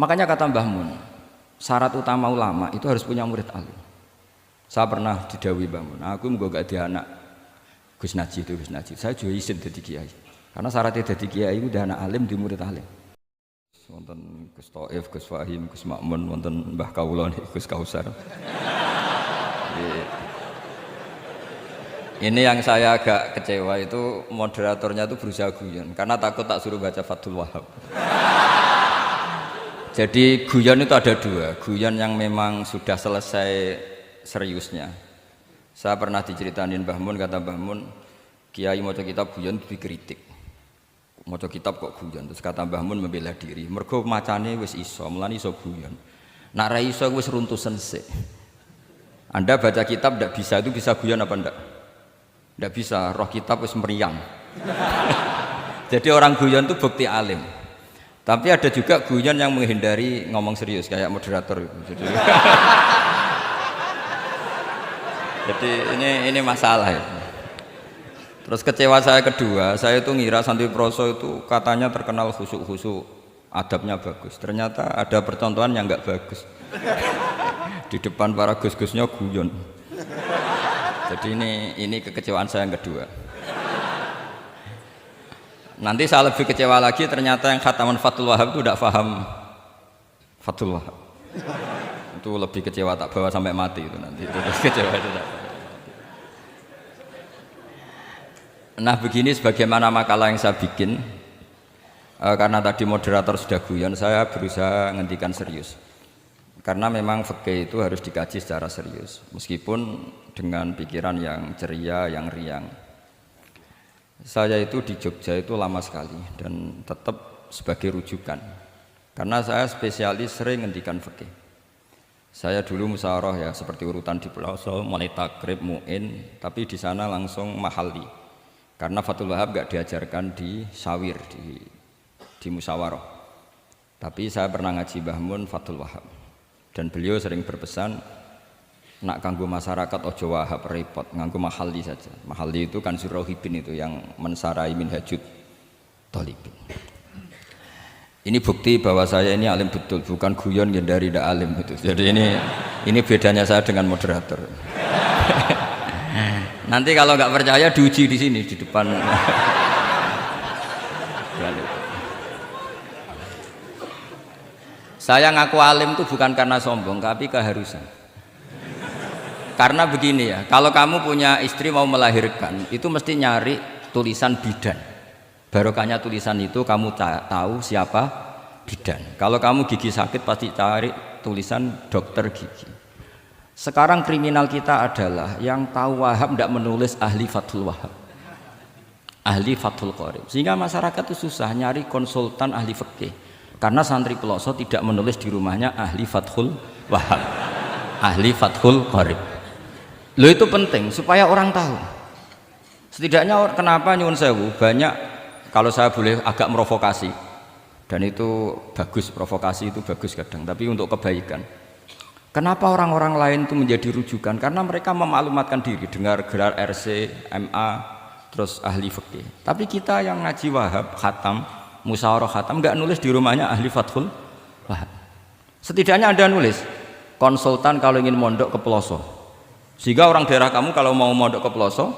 Makanya kata Mbah Mun, syarat utama ulama itu harus punya murid alim. Saya pernah didhawuhi Mbah Mun, aku muga gak ada anak Gus Najib itu Gus Najib. Saya juga izin jadi kiai. Karena syaratnya jadi kiai itu udah anak alim di murid alim. Wonten Gus Thaif, Gus Fahim, Gus Makmun, wonten Mbah Kawula Gus Kausar. Ini yang saya agak kecewa itu moderatornya itu berusaha guyon karena takut tak suruh baca Fathul Wahhab. Jadi guyon itu ada dua, guyon yang memang sudah selesai seriusnya. Saya pernah diceritain Mbah Mun, kata Mbah Mun, kiai maca kitab guyon dikritik. Maca kitab kok guyon, terus kata Mbah Mun membela diri. Mergo macane wis iso, mulane iso guyon. Nak ra iso wis runtuh sensik. Anda baca kitab ndak bisa, itu bisa guyon apa ndak? Ndak bisa, roh kitab wis meriang. Jadi orang guyon itu bukti alim. Tapi ada juga guyon yang menghindari ngomong serius kayak moderator itu. Jadi ini masalah ya. Terus kecewa saya kedua, saya itu ngira Santri Proso itu katanya terkenal khusyuk-khusyuk, adabnya bagus. Ternyata ada percontohan yang nggak bagus. Di depan para gus-gusnya guyon. Jadi ini kekecewaan saya yang kedua. Nanti saya lebih kecewa lagi, ternyata yang khataman Fathul Wahhab itu tidak paham Fathul Wahhab. Itu lebih kecewa, tak bawa sampai mati itu nanti. Itu kecewa itu tak. Nah begini sebagaimana makalah yang saya bikin, karena tadi moderator sudah guyon, saya berusaha ngendikan serius. Karena memang fikih itu harus dikaji secara serius, meskipun dengan pikiran yang ceria, yang riang. Saya itu di Jogja itu lama sekali dan tetap sebagai rujukan karena saya spesialis sering ngendikan fikih. Saya dulu musyawarah ya seperti urutan di Pelosok, mulai takrib, mu'in, tapi di sana langsung mahalli karena Fathul Wahhab gak diajarkan di sawir, di musyawarah. Tapi saya pernah ngaji Mbah Mun Fathul Wahhab dan beliau sering berpesan, nak kanggo masyarakat ojo wahab repot, nganggo mahalli saja. Mahalli itu kan Rohibin itu yang mensarai minhajud thalibin. Ini bukti bahwa saya ini alim betul, bukan guyon dari tidak alim itu. Jadi ini bedanya saya dengan moderator. Nanti kalau nggak percaya diuji di sini di depan. Saya ngaku alim itu bukan karena sombong, tapi keharusan. Karena begini ya, kalau kamu punya istri mau melahirkan, itu mesti nyari tulisan bidan. Barokahnya tulisan itu kamu tahu siapa bidan. Kalau kamu gigi sakit pasti cari tulisan dokter gigi. Sekarang kriminal kita adalah yang tahu Wahhab tidak menulis ahli Fathul Wahhab, ahli Fathul Qorib. Sehingga masyarakat itu susah nyari konsultan ahli fikih. Karena santri Pelosok tidak menulis di rumahnya ahli Fathul Wahhab, ahli Fathul Qorib. Lo itu penting supaya orang tahu. Setidaknya kenapa nyuwun sewu banyak, kalau saya boleh agak merovokasi, dan itu bagus, provokasi itu bagus kadang, tapi untuk kebaikan. Kenapa orang-orang lain itu menjadi rujukan? Karena mereka memaklumatkan diri, dengar gelar RC, MA, terus ahli fikih. Tapi kita yang ngaji Wahhab, khatam, musyawarah khatam, nggak nulis di rumahnya ahli Fathul Wahhab. Setidaknya Anda nulis konsultan kalau ingin mondok ke Pelosok. Sehingga orang daerah kamu kalau mau mondok ke Pelosok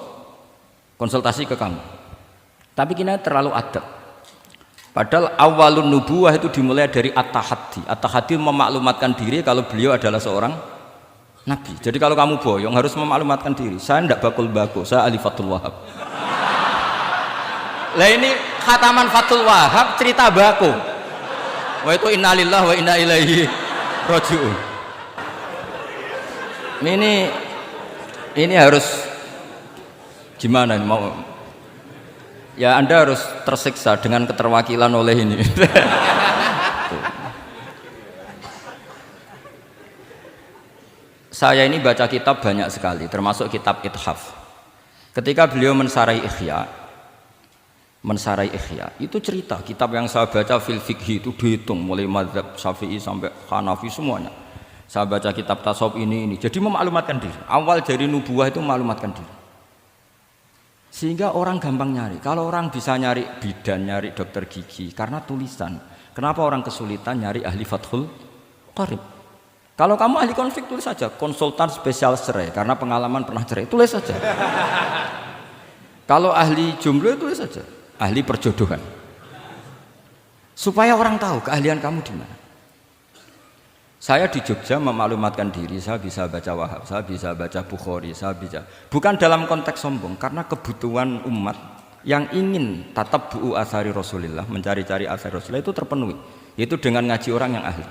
konsultasi ke kamu. Tapi kita terlalu adab. Padahal awalun nubuwah itu dimulai dari at-tahaddi. At-tahaddi memaklumatkan diri kalau beliau adalah seorang nabi. Jadi kalau kamu boyong harus memaklumatkan diri. Saya tidak bakul-bakul, saya ahli Fathul Wahhab. Lah ini khataman Fathul Wahhab cerita baku. Wah itu innalillahi wa inna ilaihi raji'un. Ini harus gimana mau ya, Anda harus tersiksa dengan keterwakilan oleh ini. Saya ini baca kitab banyak sekali, termasuk kitab Ithaf. Ketika beliau mensarai Ihya itu cerita kitab yang saya baca fil fikhi itu dihitung mulai mazhab Syafi'i sampai Hanafi semuanya. Saya baca kitab tasawuf ini jadi memaklumatkan diri. Awal dari nubuah itu memaklumatkan diri. Sehingga orang gampang nyari. Kalau orang bisa nyari bidan, nyari dokter gigi karena tulisan. Kenapa orang kesulitan nyari ahli Fathul Qarib? Kalau kamu ahli konflik tulis saja konsultan spesial cerai karena pengalaman pernah cerai, tulis saja. Kalau ahli jomblo tulis saja ahli perjodohan. Supaya orang tahu keahlian kamu di mana. Saya di Jogja memaklumatkan diri, saya bisa baca Wahab, saya bisa baca Bukhari, saya bisa. Bukan dalam konteks sombong, karena kebutuhan umat yang ingin tatap bu'u asari Rasulullah, mencari-cari asari Rasulullah itu terpenuhi. Itu dengan ngaji orang yang ahli.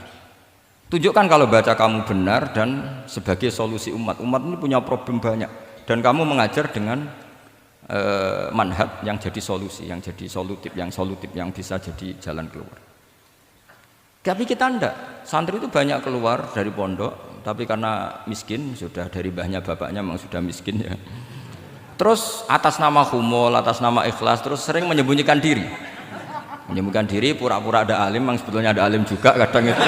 Tunjukkan kalau baca kamu benar dan sebagai solusi umat. Umat ini punya problem banyak dan kamu mengajar dengan manhaj yang jadi solusi, yang jadi solutif, yang bisa jadi jalan keluar. Tapi kita enggak, santri itu banyak keluar dari pondok, tapi karena miskin, sudah dari mbahnya bapaknya memang sudah miskin ya. Terus atas nama humul, atas nama ikhlas, terus sering menyembunyikan diri. Menyembunyikan diri, pura-pura ada alim, memang sebetulnya ada alim juga kadang itu.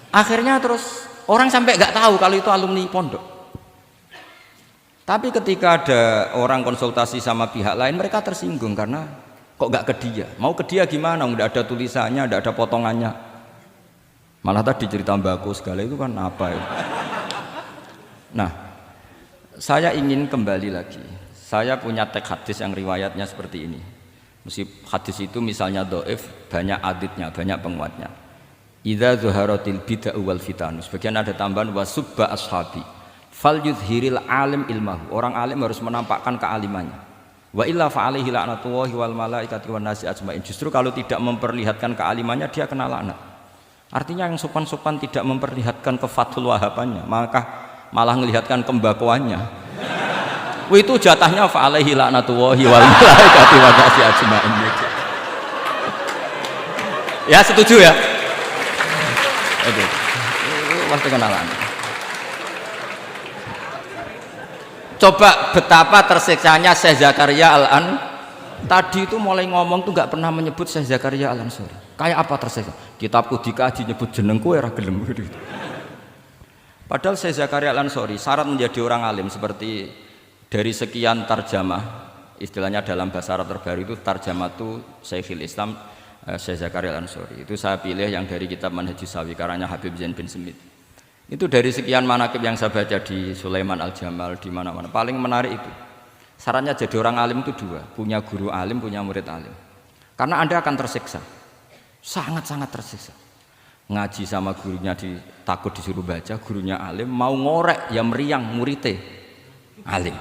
Akhirnya terus orang sampai nggak tahu kalau itu alumni pondok. Tapi ketika ada orang konsultasi sama pihak lain, mereka tersinggung karena kok nggak ke dia? Mau ke dia gimana? Nggak ada tulisannya, nggak ada potongannya. Malah tadi cerita mbako segala itu kan apa ya? Nah, saya ingin kembali lagi. Saya punya teks hadis yang riwayatnya seperti ini. Meskipun hadis itu misalnya dhaif, banyak aditnya, banyak penguatnya. Idza zuharatil bid'ah wal fitan. Sebagian ada tambahan wasubba ashabi. Fal yudhiril alim ilmahu. Orang alim harus menampakkan kealimannya. Wa illa fa alaihi la'natullahi wal malaikati wan nasi ajmain. Justru kalau tidak memperlihatkan kealimannya dia kena laknat. Artinya yang sopan-sopan tidak memperlihatkan kefathul wahabannya, maka malah melihatkan kembakuannya. Itu jatahnya fa alaihi la'natullahi wal malaikati wan nasi ajmain. Ya setuju ya? Oke. Pasti kenalan. Coba betapa tersiksanya Syekh Zakaria Al-An tadi itu mulai ngomong tuh nggak pernah menyebut Syekh Zakaria Al-Ansori. Kayak apa tersiksa? Kitabku dikaji nyebut jenengku era gelem gitu. Padahal Syekh Zakaria Al-Ansori syarat menjadi orang alim seperti dari sekian tarjamah, istilahnya dalam bahasa Arab terbaru itu tarjamah itu Syekhul Islam Syekh Zakaria Al-Ansori. Itu saya pilih yang dari kitab Manhajus Sawi karanya Habib Zain bin Smith. Itu dari sekian manaqib yang saya baca di Sulaiman Al-Jamal di mana-mana paling menarik itu. Syaratnya jadi orang alim itu dua, punya guru alim, punya murid alim. Karena Anda akan tersiksa. Sangat-sangat tersiksa. Ngaji sama gurunya takut disuruh baca, gurunya alim, mau ngorek ya meriang muridnya alim.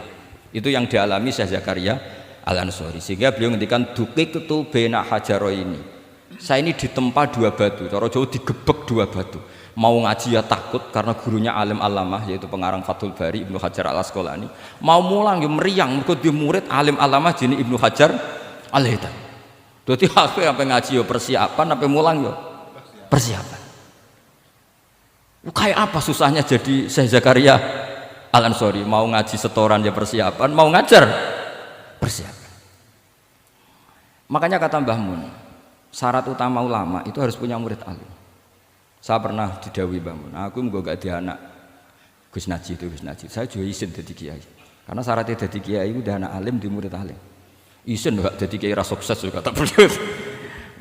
Itu yang dialami Syekh Zakaria Al-Ansori. Sehingga beliau ngendikan duqiqtu baina hajaroini. Saya ini ditempa dua batu, cara Jawa digebek dua batu. Mau ngaji ya takut karena gurunya alim alamah yaitu pengarang Fathul Bari Ibnu Hajar Al-Asqalani. Mau mulang ya meriang mergo dia murid alim alamah jenis Ibnu Hajar Al-Haythami. Dadi aku sampai ngaji ya persiapan, sampai mulang ya persiapan. Kayak apa susahnya jadi Syekh Zakaria Al-Ansori, mau ngaji setoran ya persiapan, mau ngajar persiapan. Makanya kata Mbah Mun, syarat utama ulama itu harus punya murid alim. Saya pernah didhawuhi Mbah Mun, aku mau gak ada anak Gus Najih itu Gus Najih. Saya juga izin jadi kiai. Karena syaratnya jadi kiai itu udah anak alim di murid alim. Izin enggak jadi kiai ras sukses juga tak perlu.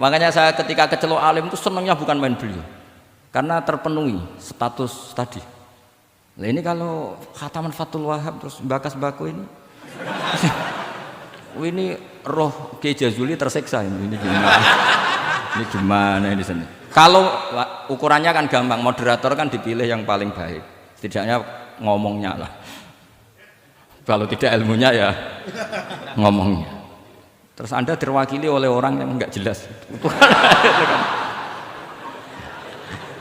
Makanya saya ketika kecelok alim itu senangnya bukan main beliau. Karena terpenuhi status tadi. Nah ini kalau khataman Fathul Wahab terus bakas baku ini. Ini roh Kiai Jazuli tersiksa ini gimana? Ini gimana ini sini? Kalau ukurannya kan gampang, moderator kan dipilih yang paling baik, setidaknya ngomongnya lah. Kalau tidak ilmunya ya ngomongnya. Terus Anda terwakili oleh orang yang enggak jelas.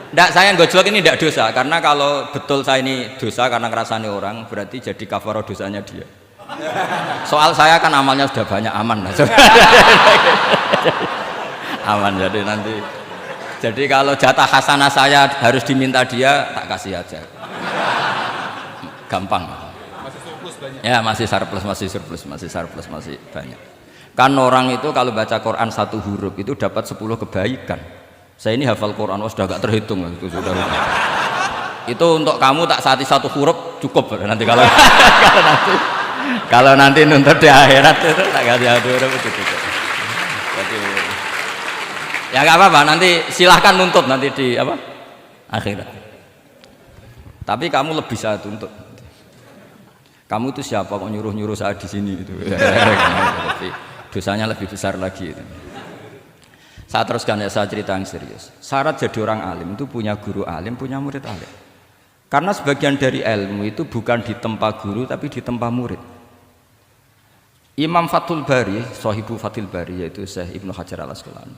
Enggak, saya gojlok ini enggak dosa, karena kalau betul saya ini dosa karena ngerasani orang, berarti jadi kafarah dosanya dia. Soal saya kan amalnya sudah banyak, aman lah. Aman, jadi nanti. Jadi kalau jatah hasanah saya harus diminta dia, tak kasih aja. Gampang. Masih surplus banyak. Ya masih surplus, masih banyak. Kan orang itu kalau baca Quran satu huruf itu dapat 10 kebaikan. Saya ini hafal Quran, sudah agak terhitung itu sudah. Itu untuk kamu tak saati satu huruf cukup nanti kalau nanti nuntut di akhirat itu tak kasih satu huruf itu cukup. Jadi Ya nggak apa-apa, nanti silahkan nuntut nanti di apa akhirat. Tapi kamu lebih saya tuntut. Kamu itu siapa kok nyuruh saya di sini itu? Tapi dosanya lebih besar lagi. Itu. Saya teruskan ya, saya cerita yang serius. Syarat jadi orang alim itu punya guru alim, punya murid alim. Karena sebagian dari ilmu itu bukan ditempa guru tapi ditempa murid. Imam Fathul Bari, Sahibu Fathul Bari yaitu Syekh Ibnu Hajar Al-Asqalani.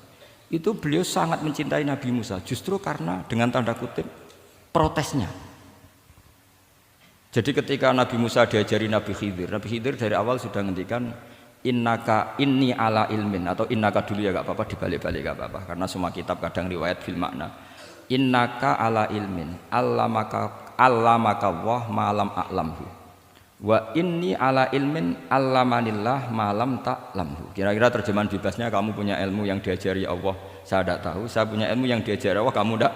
Itu beliau sangat mencintai Nabi Musa justru karena dengan tanda kutip protesnya. Jadi ketika Nabi Musa diajari Nabi Khidir dari awal sudah ngendikan innaka inni ala ilmin atau innaka dulu ya gak apa-apa dibalik-balik gak apa-apa karena semua kitab kadang riwayat fil makna innaka ala ilmin allamaka wah malam a'lamhu wa inni ala ilmin allamanillah malam ta'lamhu. Kira-kira terjemahan bebasnya kamu punya ilmu yang diajari Allah saya tidak tahu, saya punya ilmu yang diajari Allah kamu tidak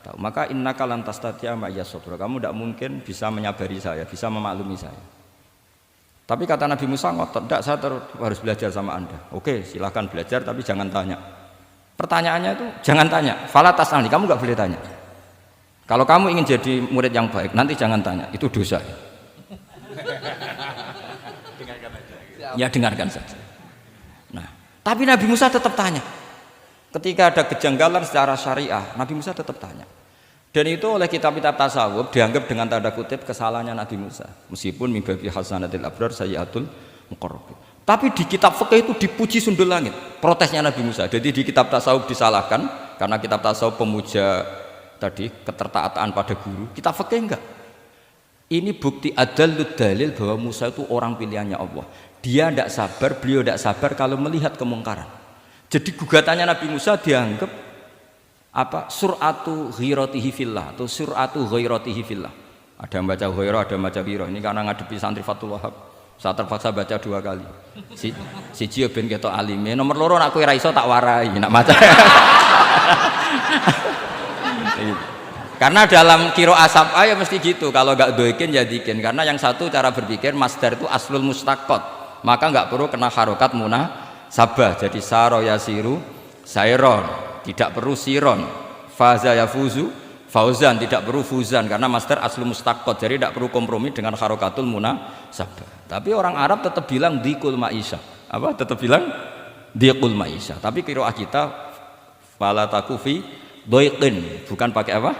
tahu, maka innaka lan tastati'a ma'iya sabra, kamu tidak mungkin bisa menyabari saya, bisa memaklumi saya. Tapi kata Nabi Musa ngotot, tidak, saya harus belajar sama anda. Oke, silahkan belajar tapi jangan tanya. Pertanyaannya itu jangan tanya, fala tas'alni, kamu nggak boleh tanya. Kalau kamu ingin jadi murid yang baik nanti jangan tanya, itu dosa. Ya dengarkan saja. Nah, tapi Nabi Musa tetap tanya. Ketika ada kejanggalan secara syariah, Nabi Musa tetap tanya. Dan itu oleh kitab-kitab tasawuf dianggap dengan tanda kutip kesalahannya Nabi Musa. Meskipun min babi hasanatil abrar sayyiatul muqarrabin. Tapi di kitab fikih itu dipuji sundul langit. Protesnya Nabi Musa. Jadi di kitab tasawuf disalahkan karena kitab tasawuf pemuja tadi ketertaatan pada guru. Kitab fikih enggak. Ini bukti adallud dalil bahwa Musa itu orang pilihannya Allah. Dia tidak sabar, beliau tidak sabar kalau melihat kemungkaran. Jadi gugatannya Nabi Musa dianggap apa? Sur'atu ghiratihi fillah atau sur'atu ghairatihi fillah. Ada yang baca ghairah, ada yang baca ghirah. Ini karena ngadepi santri Fathul Wahab. Saya terpaksa baca 2 kali. Siji ben ketok alime, nomor loro nak kowe ra iso tak warai, nak maca. Karena dalam kiro asap ya mesti gitu. Kalau nggak doikin ya dikin. Karena yang satu cara berpikir masdar itu aslul mustaqot. Maka nggak perlu kena harokat munasabah. Jadi saro yasiru sairon, tidak perlu siron. Faza yafuzu fauzan, tidak perlu fuzan karena masdar aslul mustaqot. Jadi tidak perlu kompromi dengan harokatul munasabah. Tapi orang Arab tetap bilang dikul maisha. Apa? Tetap bilang dikul maisha. Tapi qiraah kita fala takufi doiqin, bukan pakai apa?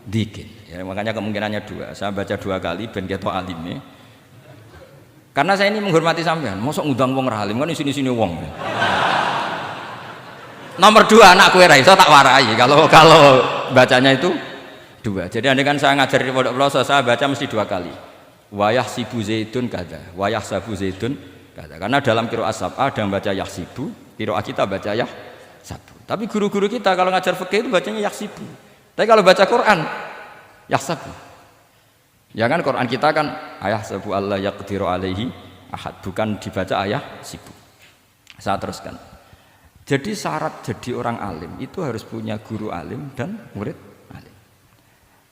Dikin. Ya, makanya kemungkinannya 2. Saya baca 2 kali ben ketok alime. Karena saya ini menghormati sampean. Mosok ngundang wong ra alim kan sini-sini wong. Nomor 2 anak kowe ra iso tak warai. Kalau bacanya itu 2. Jadi andai kan saya ngajar di Pondok Pelosok, saya baca mesti 2 kali. Wayah sibu zaidun kada, wayah sabu zaidun kada. Karena dalam qiraat sab'a ada yang baca yahsibu, qiraat kita baca yahsabu. Tapi guru-guru kita kalau ngajar fikih itu bacanya yahsibu. Tapi kalau baca Quran yahsabu. Ya kan Quran kita kan ayah sabu Allah yaqdiru alaihi ahad, bukan dibaca ayah sibu. Saya teruskan. Jadi syarat jadi orang alim itu harus punya guru alim dan murid alim.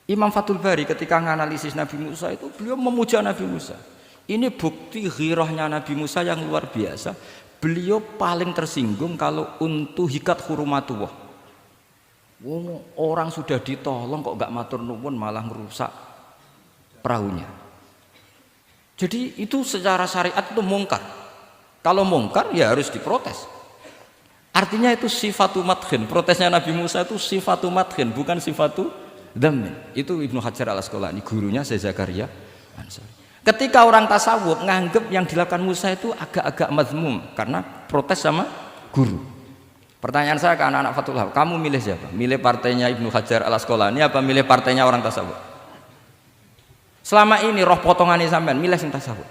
Imam Fathul Bari ketika menganalisis Nabi Musa itu beliau memuja Nabi Musa. Ini bukti ghirahnya Nabi Musa yang luar biasa. Beliau paling tersinggung kalau untuhikat hurumatullah. Orang sudah ditolong kok gak matur nuwun malah merusak perahunya. Jadi itu secara syariat itu mungkar. Kalau mungkar ya harus diprotes. Artinya itu sifatu madhin. Protesnya Nabi Musa itu sifatu madhin, bukan sifatu dhammin. Itu Ibnu Hajar Al-Asqalani, gurunya Syekh Zakaria Ansari. Ketika orang tasawuf nganggep yang dilakukan Musa itu agak-agak mazmum karena protes sama guru. Pertanyaan saya ke anak-anak Fathul Wahab, kamu milih siapa? Milih partainya Ibnu Hajar Al-Asqalani apa milih partainya orang tasawuf? Selama ini roh potongan ini sampean milih sing tasawuf.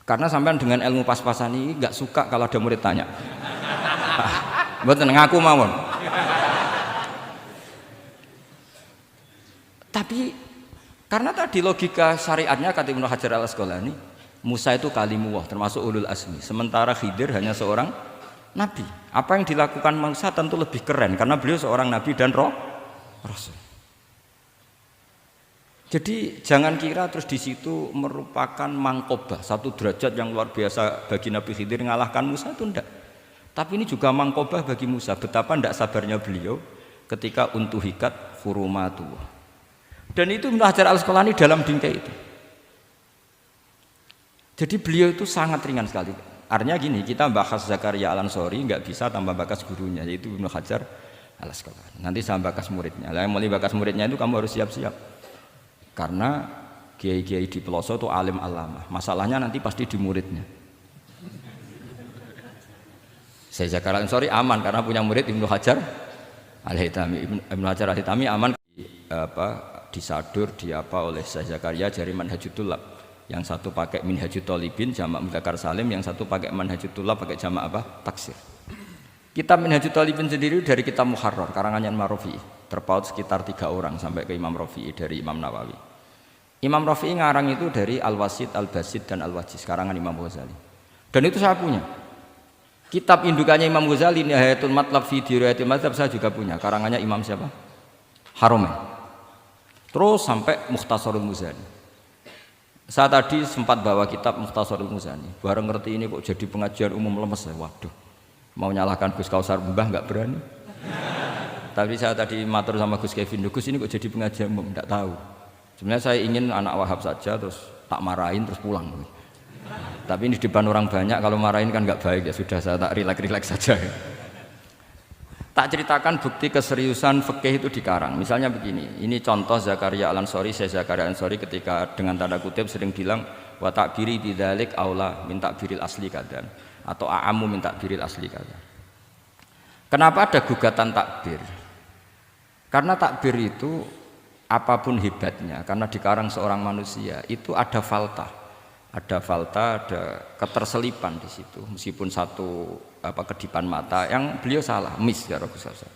Karena sampean dengan ilmu pas-pasan ini nggak suka kalau ada murid tanya. Mboten ngaku mawon. Tapi karena tadi logika syariatnya kata Ibnu Hajar Al-Asqalani, Musa itu kalimullah termasuk ulul azmi, sementara Khidir hanya seorang nabi. Apa yang dilakukan Musa tentu lebih keren karena beliau seorang nabi dan rasul. Jadi jangan kira terus di situ merupakan mangkobah, satu derajat yang luar biasa bagi Nabi Khidir mengalahkan Musa, itu enggak. Tapi ini juga mangkobah bagi Musa, betapa tidak sabarnya beliau ketika untuhikat hurumatu. Dan itu Ibnu Hajar Al-Asqalani dalam bingkai itu. Jadi beliau itu sangat ringan sekali. Artinya gini, kita bahas Zakaria Al-Ansori nggak bisa tambah bakas gurunya, yaitu Ibnu Hajar Al-Asqalani. Nanti saya bakas muridnya. Yang mulai bakas muridnya itu kamu harus siap-siap. Karena kiai-kiai di pelosok itu alim alama. Masalahnya nanti pasti di muridnya. Saya Zakaria Al-Ansori aman karena punya murid Ibnu Hajar Al-Haytami. Ibnu Hajar Al-Haytami aman disadur oleh Syekh Zakaria dari Manhajut Thulab. Yang satu pakai Minhajut Thalibin jamak mudzakkar salim, yang satu pakai Manhajut Thulab pakai jamak taksir. Kitab Minhajut Thalibin sendiri dari kitab Muharrar karangannya Imam Rafi'i, terpaut sekitar 3 orang sampai ke Imam Rafi'i dari Imam Nawawi. Imam Rafi'i ngarang itu dari Al-Wasit, Al-Basit dan Al-Wajiz karangan Imam Ghazali. Dan itu saya punya. Kitab indukannya Imam Ghazali Nihayatul Matlab fi Dirayatil Mazhab saya juga punya, karangannya Imam siapa? Haromen. Terus sampai Mukhtasarul Muzani. Saya tadi sempat bawa kitab Mukhtasarul Muzani. Bareng ngerti ini kok jadi pengajian umum lemes ya. Waduh. Mau nyalahkan Gus Kausar Mbah nggak berani. Tapi saya tadi matur sama Gus Kevin, Gus ini kok jadi pengajian umum, enggak tahu. Sebenarnya saya ingin anak Wahab saja terus tak marahin terus pulang. Tapi ini di depan orang banyak, kalau marahin kan nggak baik, ya sudah saya tak rileks saja. Tak ceritakan bukti keseriusan fikih itu dikarang. Misalnya begini, ini contoh Zakaria Al-Ansori, Syekh Zakaria Al-Ansori ketika dengan tanda kutip sering bilang wa ta'biri bidzalik aula min ta'biril asli kadan atau a'ammu min ta'biril asli kadan. Kenapa ada gugatan takbir? Karena takbir itu apapun hebatnya, karena dikarang seorang manusia itu ada faltah. Ada keterselipan di situ, meskipun satu kedipan mata yang beliau salah, miss ya Rasulullah.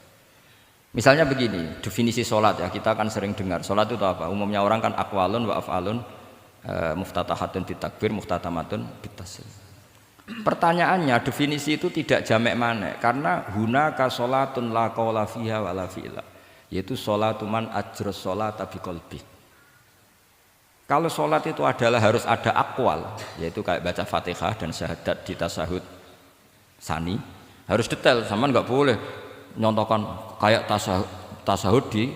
Misalnya begini, definisi sholat ya, kita akan sering dengar sholat itu apa? Umumnya orang kan aqwalun wa af'alun, muftatahatun bitakbir, muftatamatun bitaslim. Pertanyaannya, definisi itu tidak jamek mana? Karena hunaka sholatun la qawla fiha wa la fi'la, yaitu sholatu man ajros sholata biqalbi. Kalau sholat itu adalah harus ada akwal, yaitu kayak baca Fatihah dan syahadat di tasahud sani, harus detail, sama nggak boleh nyontohkan kayak tasahud di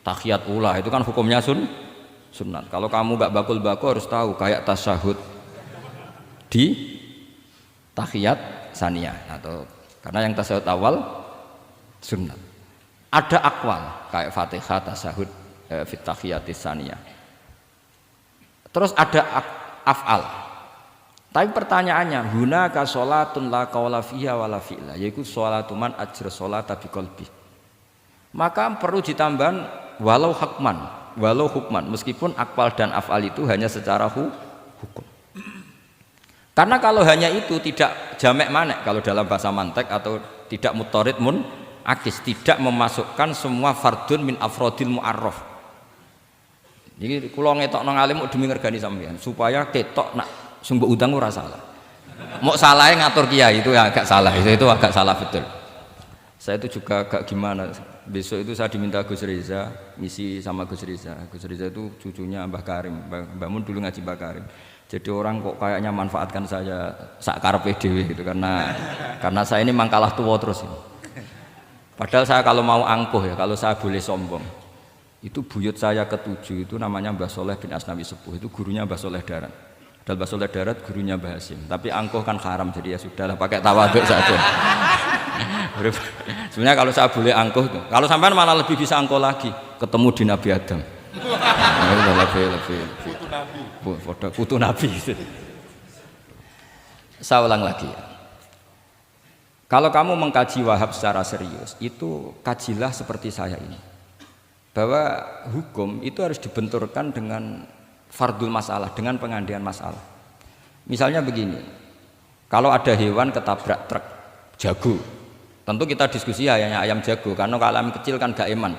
tahiyat ula, itu kan hukumnya sunat. Kalau kamu nggak bakul-bakul harus tahu kayak tasahud di tahiyat saniyah, atau karena yang tasahud awal sunat. Ada akwal kayak Fatihah tasahud fit tahiyatis saniyah. Terus ada af'al. Tapi pertanyaannya, hunaka sholatun la qawla fiha wa la fi'la, yaitu sholatu man ajra sholata biqalbi. Maka perlu ditambahkan walau hukman, meskipun akwal dan af'al itu hanya secara hukum. Karena kalau hanya itu tidak jamek manek kalau dalam bahasa mantek, atau tidak mutorid akis, tidak memasukkan semua fardun min afrodil mu'arraf. Jadi kula ngetok nang alim demi ngergani sampean supaya ketok nak sumber utang ora salah. Mau salahnya ngatur kiai itu ya agak salah, itu agak salah betul. Saya itu juga agak gimana. Besok itu saya diminta Gus Reza misi sama Gus Reza. Gus Reza itu cucunya Mbah Karim. Mbah Mun dulu ngaji Mbah Karim. Jadi orang kok kayaknya manfaatkan saya sak karepe dhewe gitu karena saya ini mangkalah tua terus ini. Padahal saya kalau mau angkuh ya, kalau saya boleh sombong. Itu buyut saya ke-7 itu namanya Mbah Soleh bin Asnawi Sepuh, itu gurunya Mbah Soleh Darat. Dan Mbah Soleh Darat gurunya Mbah Hasim. Tapi angkuh kan haram, jadi ya sudahlah pakai tawaduk saja. Sebenarnya kalau saya boleh angkuh, kalau sampean malah lebih bisa angkuh lagi, ketemu di Nabi Adam. Lebih putu Nabi. Saya ulang lagi ya. Kalau kamu mengkaji Wahab secara serius, itu kajilah seperti saya ini. Bahwa hukum itu harus dibenturkan dengan fardul masalah, dengan pengandian masalah. Misalnya begini, kalau ada hewan ketabrak truk jago, tentu kita diskusi ayam jago, karena kalau ayam kecil kan gak eman,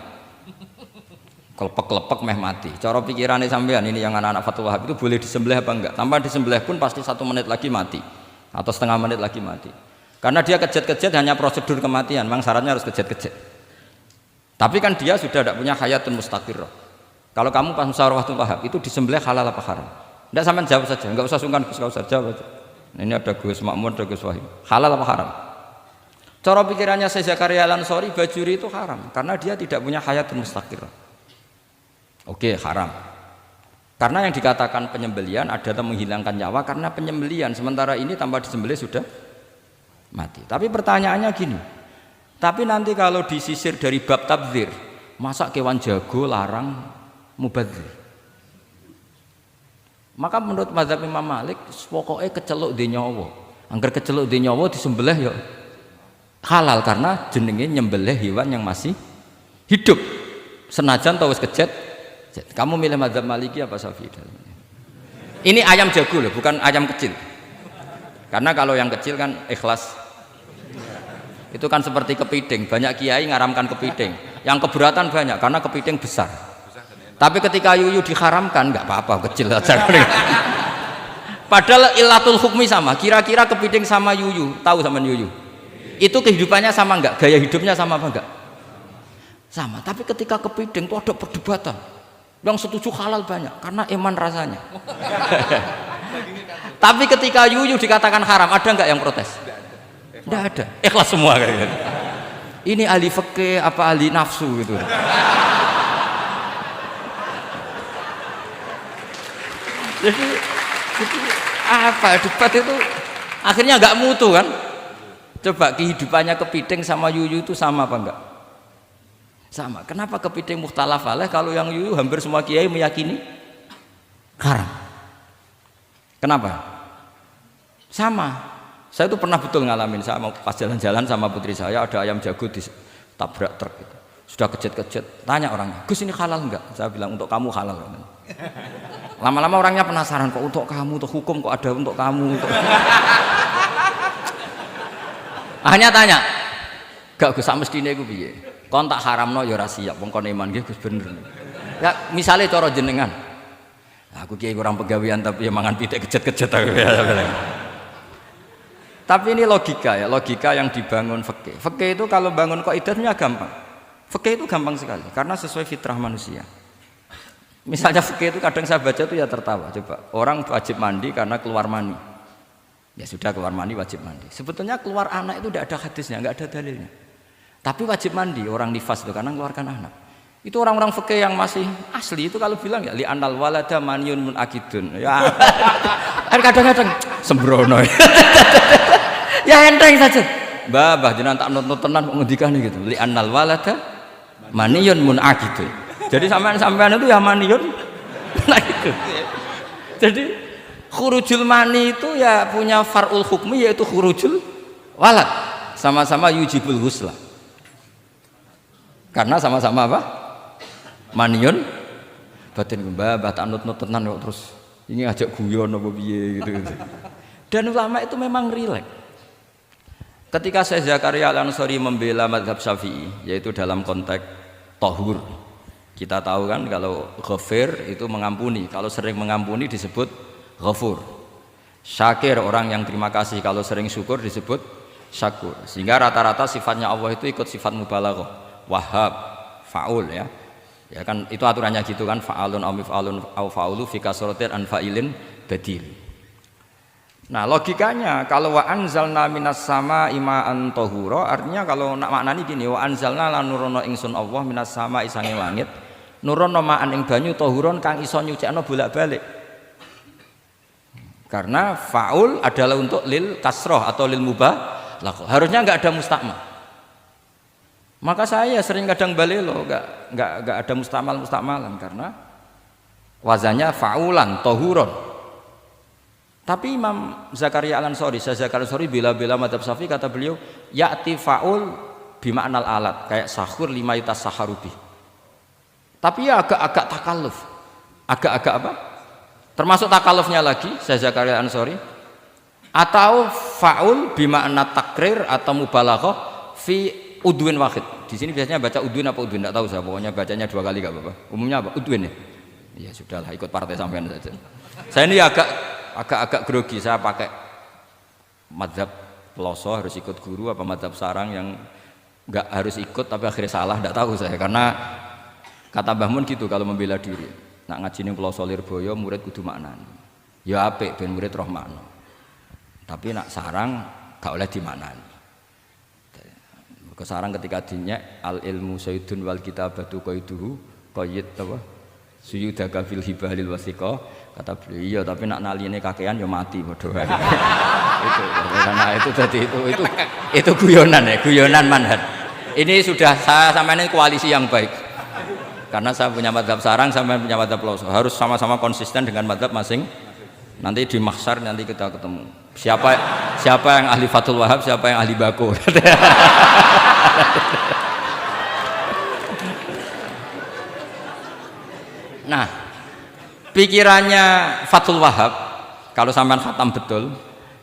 kelepek-kelepek meh mati. Cara pikirannya sampean ini yang anak-anak Fathul Wahab itu boleh disembelih apa enggak? Tanpa disembelih pun pasti 1 menit lagi mati atau setengah menit lagi mati. Karena dia kejat-kejat hanya prosedur kematian, memang syaratnya harus kejat-kejat. Tapi kan dia sudah tidak punya hayatun mustaqirrah. Kalau kamu pas musyawarah Fathul Wahab itu disembelih halal apa haram? Tidak, sampean jawab saja, enggak usah sungkan Gus Kausar, jawab saja. Nah, ini ada Gus Makmur, ada Gus Wahid. Halal apa haram? Cara pikirannya Syekh Zakaria Al-Ansori, bajuri itu haram karena dia tidak punya hayatun mustaqirah. Oke, haram. Karena yang dikatakan penyembelian adalah menghilangkan nyawa karena penyembelian, sementara ini tanpa disembelih sudah mati. Tapi pertanyaannya gini, tapi nanti kalau disisir dari bab tabdzir, masa kewan jago larang mubadzir? Maka menurut mazhab Imam Malik, pokoknya keceluk di nyawa. Angger keceluk di nyawa disembelih ya halal karena jenenge nyembelih hewan yang masih hidup. Senajan tau wis kejet. Kamu milih mazhab Maliki apa Syafi'i? Ini ayam jago loh, bukan ayam kecil. Karena kalau yang kecil kan ikhlas. Itu kan seperti kepiting, banyak kiai ngaramkan kepiting. Yang keberatan banyak karena kepiting besar. Tapi ketika yuyu diharamkan nggak apa-apa, kecil aja. Padahal ilatul hukmi sama. Kira-kira kepiting sama yuyu, tahu sama yuyu? Itu kehidupannya sama enggak? Gaya hidupnya sama apa enggak? Sama. Tapi ketika kepiting itu ada perdebatan. Yang setuju halal banyak karena iman rasanya. Tapi ketika yuyu dikatakan haram, ada enggak yang protes? Enggak ada. Ikhlas semua kayak gitu. Ini ahli fikih apa ahli nafsu gitu. Jadi apa debat itu akhirnya enggak mutu kan? Coba kehidupannya kepiting sama yuyu itu sama apa enggak? Sama. Kenapa kepiting mukhtalaf alaih kalau yang yuyu hampir semua kiai meyakini haram? Kenapa? Sama. Saya itu pernah betul ngalamin, saya mau pas jalan-jalan sama putri saya ada ayam jago ditabrak truk gitu. Sudah kejet-kejet, tanya orangnya, Gus ini halal enggak? Saya bilang untuk kamu halal. Lama-lama orangnya penasaran, kok untuk kamu, untuk hukum kok ada untuk kamu untuk... Akhirnya tanya, gak Gus sak mestine iku piye? Kon tak haramno ya ora siap, wong kon iman nggih Gus bener. Ya misale cara jenengan. Aku kiai kurang pegawean tapi ya mangan pitik kejet-kejet aku. Tapi ini logika ya, logika yang dibangun fikih. Fikih itu kalau bangun kaidahnya gampang. Fikih itu gampang sekali karena sesuai fitrah manusia. Misalnya fikih itu kadang saya baca itu ya tertawa. Coba, orang wajib mandi karena keluar mani. Ya sudah keluar mandi wajib mandi. Sebetulnya keluar anak itu tidak ada hadisnya, nggak ada dalilnya. Tapi wajib mandi orang nifas itu karena mengeluarkan anak. Itu orang-orang fikih yang masih asli itu kalau bilang ya li anal walada maniyun munakidun. Ya kadang-kadang sembrono. Ya enteng saja. Mbah jenengan tak nonton tenan kok ngendikane gitu. Li anal walada maniyun munakidun. Jadi sampean itu ya maniyun munakidun. Jadi khurujul mani itu ya punya far'ul hukmi yaitu khurujul walad, sama-sama yujibul ghusla karena sama-sama apa? Maniun batin mbah tak nut-nut tenan kok terus ini ajak guyon apa piye gitu. Dan ulama itu memang rileks. Ketika Syekh Zakaria Al-Ansori membela mazhab Syafi'i yaitu dalam konteks tahur, kita tahu kan kalau ghafir itu mengampuni, kalau sering mengampuni disebut Ghafur. Syakir orang yang terima kasih, kalau sering syukur disebut syakur. Sehingga rata-rata sifatnya Allah itu ikut sifat mubalaghah. Wahhab, faul ya. Ya kan itu aturannya gitu kan, fa'alun aw mif'alun aw fa'ulu fi kasratin an fa'ilin badil. Nah, logikanya kalau wa anzalna minas sama ima'an tahura, artinya kalau nak maknani gini, wa anzalna lan nurono ingsun Allah minas sama isange langit, nurono ma'an ing banyu tahuron kang iso nyucikno bolak-balik. Karena faul adalah untuk lil kasroh atau lil mubah, harusnya nggak ada mustakmal. Maka saya sering kadang balelo nggak ada mustakmalan karena wazannya faulan tohuron. Tapi Imam Zakaria Al-Ansori, Syekh Zakaria Al-Ansori bela-bela madzhab Syafi'i, kata beliau ya'ti faul bima'nal alat kayak sahur lima yutas saharubi. Tapi ya agak-agak takalluf, agak-agak apa? Termasuk takalufnya lagi Syekh Zakaria Al-Ansori, atau faul bima'na takrir atau mubalaghah fi udwin wahid. Di sini biasanya baca udwin apa udwin enggak tahu saya, pokoknya bacanya 2 kali enggak apa-apa. Umumnya apa? Udwin ya. Ya sudahlah, ikut partai sampean saja. Saya ini agak grogi, saya pakai madzhab peloso harus ikut guru apa madzhab sarang yang enggak harus ikut tapi akhirnya salah, enggak tahu saya, karena kata Mbah Mun gitu kalau membela diri. Nak ngaji ning Ploso Lirboyo murid kudu maknani. Ya apik ben murid roh makna. Tapi nak sarang gak oleh dimaknani. Kesarang ketika dinyek al ilmu sayyidun wal kitabatu qaiduhu qayyid apa? Suyudaka fil hibalil wasiqa kata beliau iya tapi nak naline kakean ya mati padha wae. Itu karena itu tadi itu guyonan ya, guyonan manhaj. Ini sudah saya sama ini koalisi yang baik. Karena saya punya mazhab sarang sama punya mazhab Pelosok. Harus sama-sama konsisten dengan mazhab masing. Nanti di mahsyar nanti kita ketemu. Siapa yang ahli Fathul Wahab, siapa yang ahli Bako. Nah, pikirannya Fathul Wahab kalau sampean khatam betul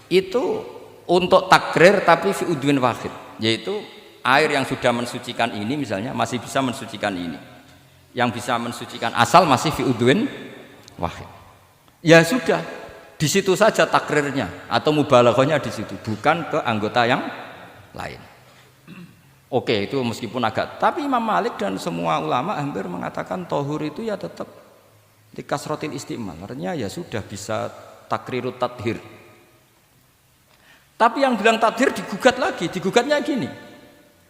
itu untuk takrir tapi fi udwin wahid, yaitu air yang sudah mensucikan ini misalnya masih bisa mensucikan ini, yang bisa mensucikan asal masih fi udwin wahid. Ya sudah, di situ saja takrirnya atau mubalaghahnya di situ, bukan ke anggota yang lain. Oke, itu meskipun agak, tapi Imam Malik dan semua ulama hampir mengatakan tohur itu ya tetap di kasrotil istimal, artinya ya sudah bisa takrirut tathir. Tapi yang bilang tathir digugat lagi, digugatnya gini,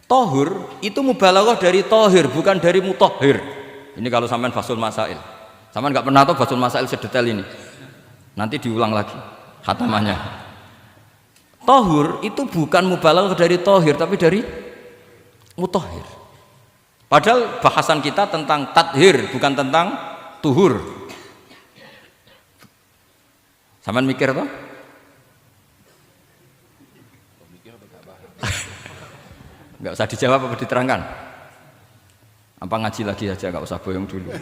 tohur itu mubalaghah dari tohir, bukan dari mutohir. Ini kalau sampean fasul masail, sampean nggak pernah tahu fasul masail sedetail ini, nanti diulang lagi khatamannya. Tohur itu bukan mubalaghah dari tohir, tapi dari mutohir. Padahal bahasan kita tentang tathir bukan tentang tuhur. Sampean mikir toh? Enggak usah dijawab apa diterangkan? Apa ngaji lagi aja, enggak usah boyong dulu.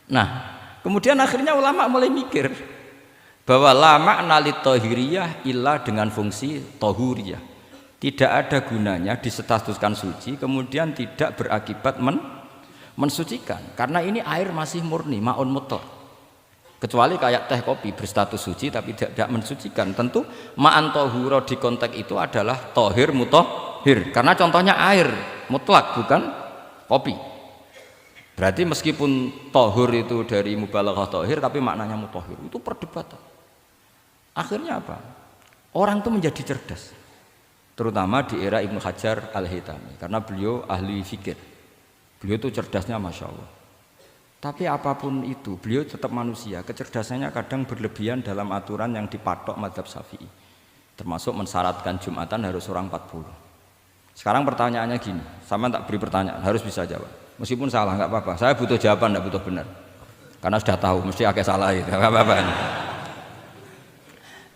Nah, kemudian akhirnya ulama mulai mikir bahwa lama nalit tohiriyah ilah dengan fungsi tohuriyah, tidak ada gunanya disestatuskan suci kemudian tidak berakibat mensucikan, karena ini air masih murni ma'un mutlaq, kecuali kayak teh kopi berstatus suci tapi tidak mensucikan. Tentu ma'an tohuro di konteks itu adalah tohir mutohir, karena contohnya air mutlak bukan kopi. Berarti meskipun tohur itu dari mubalaghah tohir tapi maknanya mutohir, itu perdebatan. Akhirnya apa? Orang itu menjadi cerdas, terutama di era Ibnu Hajar Al-Haytami, karena beliau ahli fikir. Beliau itu cerdasnya Masya Allah. Tapi apapun itu, beliau tetap manusia. Kecerdasannya kadang berlebihan dalam aturan yang dipatok mazhab Syafi'i, termasuk mensyaratkan Jumatan harus orang 40. Sekarang pertanyaannya gini, sama tak beri pertanyaan, harus bisa jawab. Meskipun salah, nggak apa-apa. Saya butuh jawaban, nggak butuh benar. Karena sudah tahu, mesti agak salah itu, nggak apa-apa.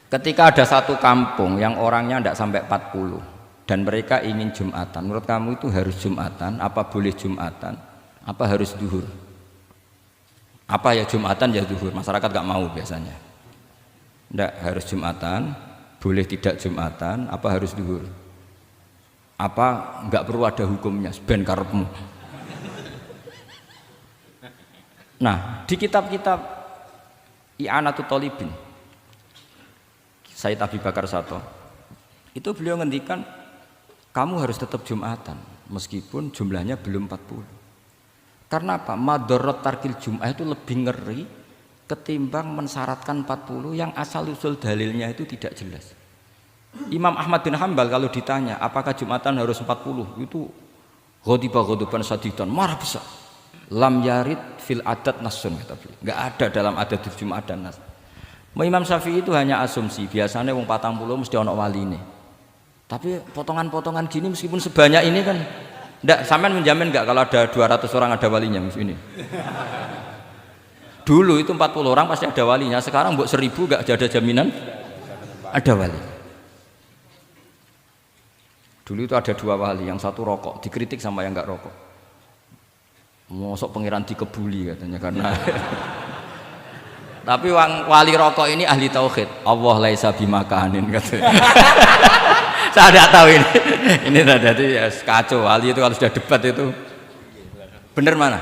Ketika ada satu kampung yang orangnya tidak sampai 40 dan mereka ingin Jumatan, menurut kamu itu harus Jumatan, apa boleh Jumatan, apa harus duhur? Apa ya Jumatan ya duhur? Masyarakat nggak mau biasanya. Tidak harus Jumatan, boleh tidak Jumatan, apa harus duhur? Apa nggak perlu ada hukumnya? Ben karepmu. Nah, di kitab-kitab I'anatut Thalibin Sayyid Abi Bakar Sato itu beliau ngendikan kamu harus tetap Jumatan meskipun jumlahnya belum 40. Karena apa? Madharat tarkil Jum'ah itu lebih ngeri ketimbang mensyaratkan 40 yang asal usul dalilnya itu tidak jelas. Imam Ahmad bin Hanbal kalau ditanya apakah Jumatan harus 40, itu ghadiban sadidan, marah besar. Lam yarid fil adat nasun, kata beliau. Enggak ada dalam adat Jumat dan nas. Imam Syafi'i itu hanya asumsi, biasanya wong 40 mesti ono waline. Tapi potongan-potongan gini meskipun sebanyak ini kan enggak, sampean menjamin enggak kalau ada 200 orang ada walinya ini? Dulu itu 40 orang pasti ada walinya, sekarang mbok 1000 enggak ada jaminan ada wali. Dulu itu ada 2 wali, yang satu rokok, dikritik sama yang enggak rokok. Mosok pangeran dikebuli katanya karena tapi wali rokok ini ahli tauhid. Allah laisa bimakanin katanya. Saya tidak tahu ini. Ini tadi ya, kacau. Wali itu kalau sudah debat itu benar mana?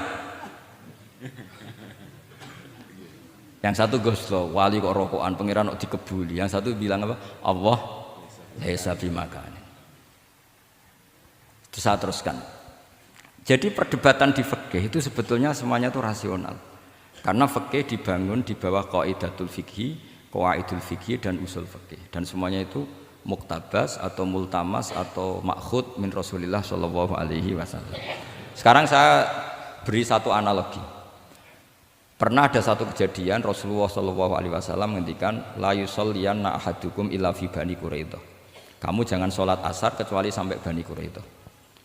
Yang satu goslo, wali kok rokokan, pangeran kok dikebuli. Yang satu bilang apa? Allah laisa bimakanin. Terus saya teruskan. Jadi perdebatan di fikih itu sebetulnya semuanya itu rasional. Karena fikih dibangun di bawah qaidatul fikhi qawaidul fikih dan usul fikih, dan semuanya itu muktabas atau multamas atau makhud min Rasulillah Shallallahu Alaihi Wasallam. Sekarang saya beri satu analogi. Pernah ada satu kejadian Rasulullah Shallallahu Alaihi Wasallam menghentikan la yusolliyanna ahadukum illa fi Bani Quraidah. Kamu jangan sholat asar kecuali sampai Bani Quraidah.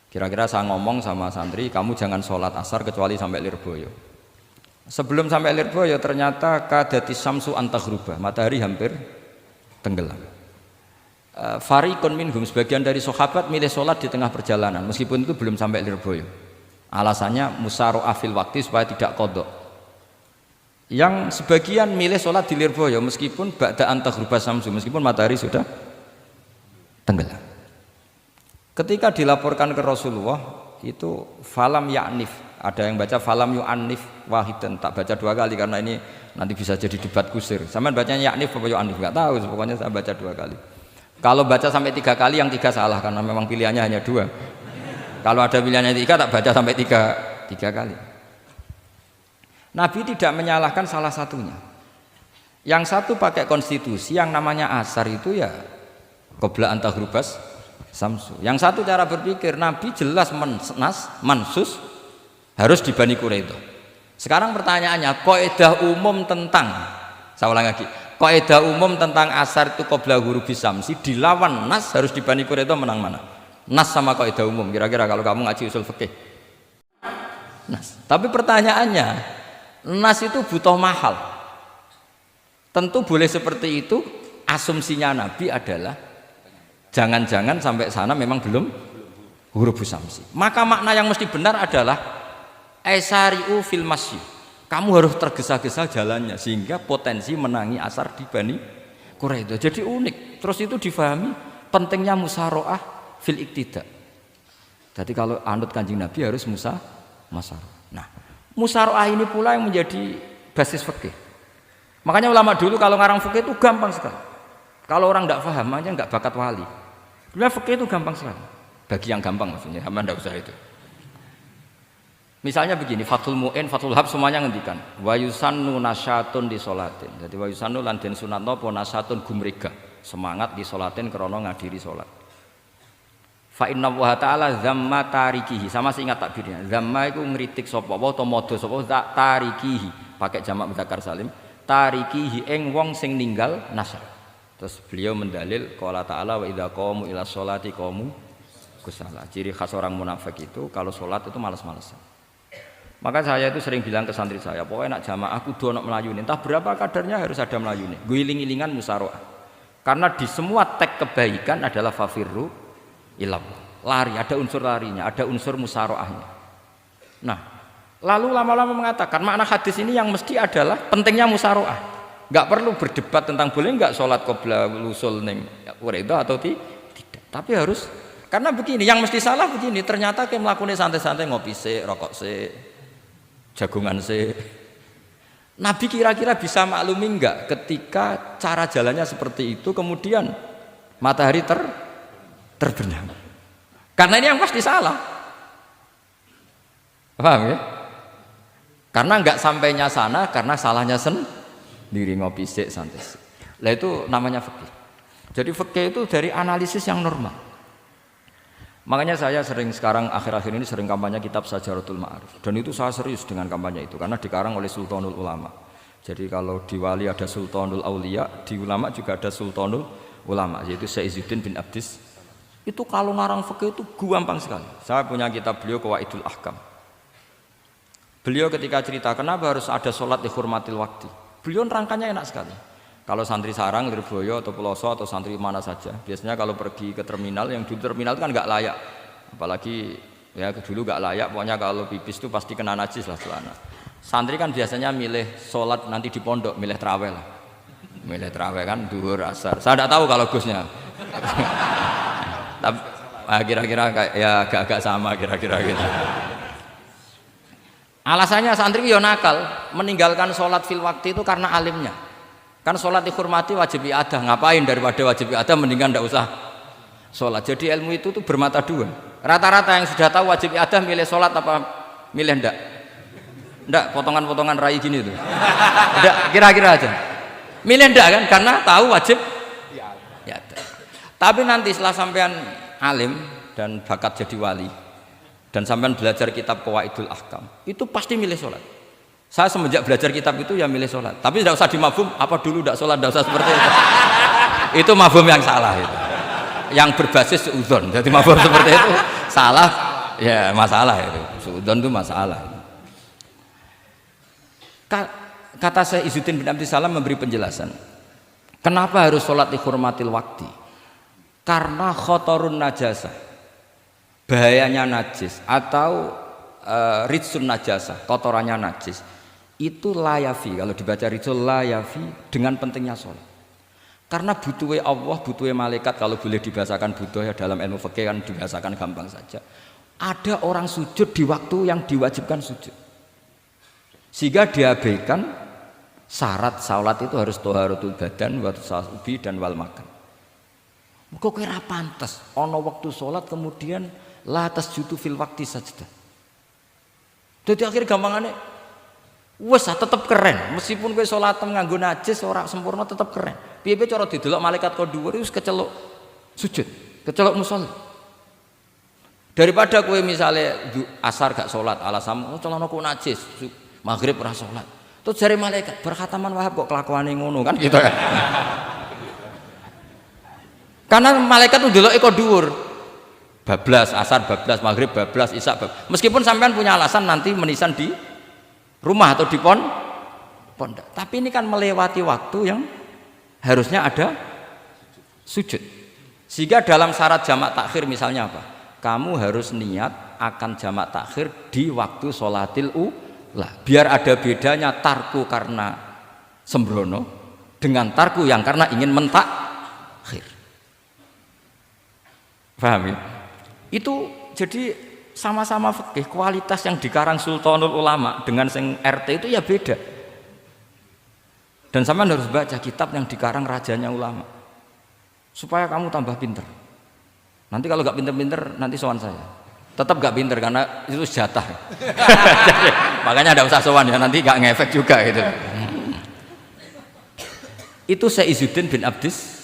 Kira-kira saya ngomong sama santri, kamu jangan sholat asar kecuali sampai Lirboyo. Sebelum sampai Lirboyo ternyata kadati samsu antaghruba, matahari hampir tenggelam. Fariqun minhum, sebagian dari sahabat milih sholat di tengah perjalanan meskipun itu belum sampai Lirboyo. Alasannya musyaroah fil waktu supaya tidak qadha. Yang sebagian milih sholat di Lirboyo meskipun ba'da antaghruba samsu, meskipun matahari sudah tenggelam. Ketika dilaporkan ke Rasulullah itu falam ya'nif, ada yang baca falam yu'annif wahidan, tak baca 2 kali karena ini nanti bisa jadi debat kusir. Sama bacanya ya'nif apa yu'annif enggak tahu, pokoknya saya baca 2 kali. Kalau baca sampai 3 kali yang 3 salah karena memang pilihannya hanya 2. Kalau ada pilihannya 3 tak baca sampai 3 kali. Nabi tidak menyalahkan salah satunya. Yang satu pakai konstitusi yang namanya asar itu ya qabla antaghrubas samsu. Yang satu cara berpikir Nabi jelas mansus harus di Bani Quraidah. Sekarang pertanyaannya, kaidah umum tentang, saya ulang lagi, kaidah umum tentang asar itu qabla ghurubis samsi dilawan nas harus di Bani Quraidah, menang mana? Nas sama kaidah umum, kira-kira kalau kamu ngaji usul fikih. Nas. Tapi pertanyaannya, nas itu butuh mahal. Tentu boleh seperti itu, asumsinya Nabi adalah jangan-jangan sampai sana memang belum ghurubus samsi. Maka makna yang mesti benar adalah aisari'u fil masyi. Kamu harus tergesa-gesa jalannya sehingga potensi menangi asar di Bani Quraidah. Jadi unik. Terus itu difahami pentingnya musyaroah fil iktida. Jadi kalau anut Kanjeng Nabi harus musyaroah. Nah, musyaroah ini pula yang menjadi basis fikih. Makanya ulama dulu kalau ngarang fikih itu gampang sekali. Kalau orang tidak paham aja nggak bakat wali. Sebenarnya fikih itu gampang sekali. Bagi yang gampang maksudnya, hamba tidak usah itu. Misalnya begini, Fathul Mu'in, Fathul Hab semuanya ngendikan wa yusannu nasyatun di sholatin. Jadi wa yusannu lan den sunatno apa nasyatun gumrega, semangat di sholatin krana ngadiri salat. Fa inna wa ta'ala zamma tarikihi, sama sih ingat takbirnya. Zamma itu ngritik sapa wa utawa modho sapa tarikihi, pakai jamak mudzakkar salim. Tarikihi ing wong sing ninggal nasyat. Terus beliau mendalil qala ta'ala wa idza qamu ila sholati qamu kusala. Ciri khas orang munafik itu kalau sholat itu malas-malasan. Maka saya itu sering bilang ke santri saya, pokoknya nak jamaah kudu ono melayune, entah berapa kadarnya harus ada melayune. Guling-gilingan musyaroah. Karena di semua teks kebaikan adalah fafirru ilallah. Lari, ada unsur larinya, ada unsur musyaroahnya. Nah, lalu lama-lama mengatakan makna hadis ini yang mesti adalah pentingnya musyaroah. Enggak perlu berdebat tentang boleh enggak sholat qabla usul ning Quraidah atau tidak. Tapi harus, karena begini, yang mesti salah begini, ternyata kayak melakukan santai-santai ngopi sik, rokok sik, jagungan sih. Nabi kira-kira bisa maklumi enggak ketika cara jalannya seperti itu kemudian matahari terbenam? Karena ini yang pasti salah. Paham ya? Karena enggak sampainya sana karena salahnya sendiri, ngopi sik santai. Lah itu namanya fikih. Jadi fikih itu dari analisis yang normal. Makanya saya sering sekarang akhir-akhir ini sering kampanye kitab Sajaratul Ma'arif, dan itu saya serius dengan kampanye itu karena dikarang oleh Sultanul Ulama. Jadi kalau di wali ada Sultanul Aulia, di ulama juga ada Sultanul Ulama, yaitu Syekh Izzuddin bin Abdis. Itu kalau ngarang fikih itu gampang sekali. Saya punya kitab beliau Qawaidul Ahkam. Beliau ketika cerita kenapa harus ada sholat dihormatil waktu, beliau nerangkannya enak sekali. Kalau santri sarang, Lirboyo atau Peloso atau santri mana saja, biasanya kalau pergi ke terminal, yang di terminal itu kan nggak layak, apalagi ya dulu nggak layak, pokoknya kalau pipis itu pasti kena najis lah celana. Santri kan biasanya milih sholat nanti di pondok, milih terawih lah, milih terawih kan duhur asar. Saya tidak tahu kalau Gusnya, tapi kira-kira ya agak-agak sama kira-kira gitu. Alasannya santri yo nakal, meninggalkan sholat fil waktu itu karena alimnya. Kan sholat dihormati wajib iadah, ngapain daripada wajib iadah mendingan tidak usah sholat. Jadi ilmu itu tuh bermata dua. Rata-rata yang sudah tahu wajib iadah milih sholat apa milih ndak? Ndak, potongan-potongan rai gini tuh. Ndak, kira-kira aja. Milih ndak kan? Karena tahu wajib ya. Tapi nanti setelah sampean alim dan bakat jadi wali dan sampean belajar kitab Qawaidul Ahkam, itu pasti milih sholat. Saya semenjak belajar kitab itu ya milih sholat. Tapi tidak usah dimafhum, apa dulu tidak sholat, tidak usah seperti itu. Itu mafhum yang salah itu. Yang berbasis suudzon. Jadi mafhum seperti itu salah, ya masalah itu. Suudzon itu masalah. Kata Syekh Izzuddin bin Abdissalam memberi penjelasan. Kenapa harus sholat dihormatil waktu? Karena khotorun najasah, bahayanya najis atau ritsun najasah, kotorannya najis itu layafi, kalau dibaca ritsul layafi dengan pentingnya sholat. Karena butuhnya Allah, butuhnya malaikat, kalau boleh dibahasakan butuh ya dalam ilmu fikih kan dibahasakan gampang saja. Ada orang sujud di waktu yang diwajibkan sujud, sehingga diabaikan syarat sholat itu harus toharatul badan, waktu ubi dan wal makan. Kok kira pantas ono waktu sholat kemudian la tasjudu fil waqti sajdah. Jadi akhir gampangannya wes tetap keren meskipun kowe sholat nganggo najis ora sempurna tetap keren. Piye-piye cara didelok malaikat kok dhuwur wis keceluk sujud, keceluk musholli. Daripada kowe misalnya asar gak sholat alasan celanaku najis, maghrib ora sholat. Terus jare malaikat berkhataman Wahab kok kelakuane ngono kan gitu kan. Karena malaikat tuh delok eko dhuwur. Bablas, asar bablas, maghrib bablas, isya bablas. Meskipun sampean punya alasan nanti menisan di rumah atau di pondok. Tapi ini kan melewati waktu yang harusnya ada sujud. Sehingga dalam syarat jamak takhir misalnya apa? Kamu harus niat akan jamak takhir di waktu sholatil ula. Biar ada bedanya tarku karena sembrono dengan tarku yang karena ingin mentakhir. Paham ya? Itu jadi sama-sama fikih, kualitas yang dikarang Sultanul Ulama dengan sing RT itu ya beda. Dan sampean harus baca kitab yang dikarang rajanya ulama supaya kamu tambah pinter. Nanti kalau gak pinter-pinter nanti sowan saya. Tetap gak pinter karena itu jatah. Makanya ada usah sowan ya, nanti gak ngefek juga gitu. Itu Syekh Izzuddin bin Abdis.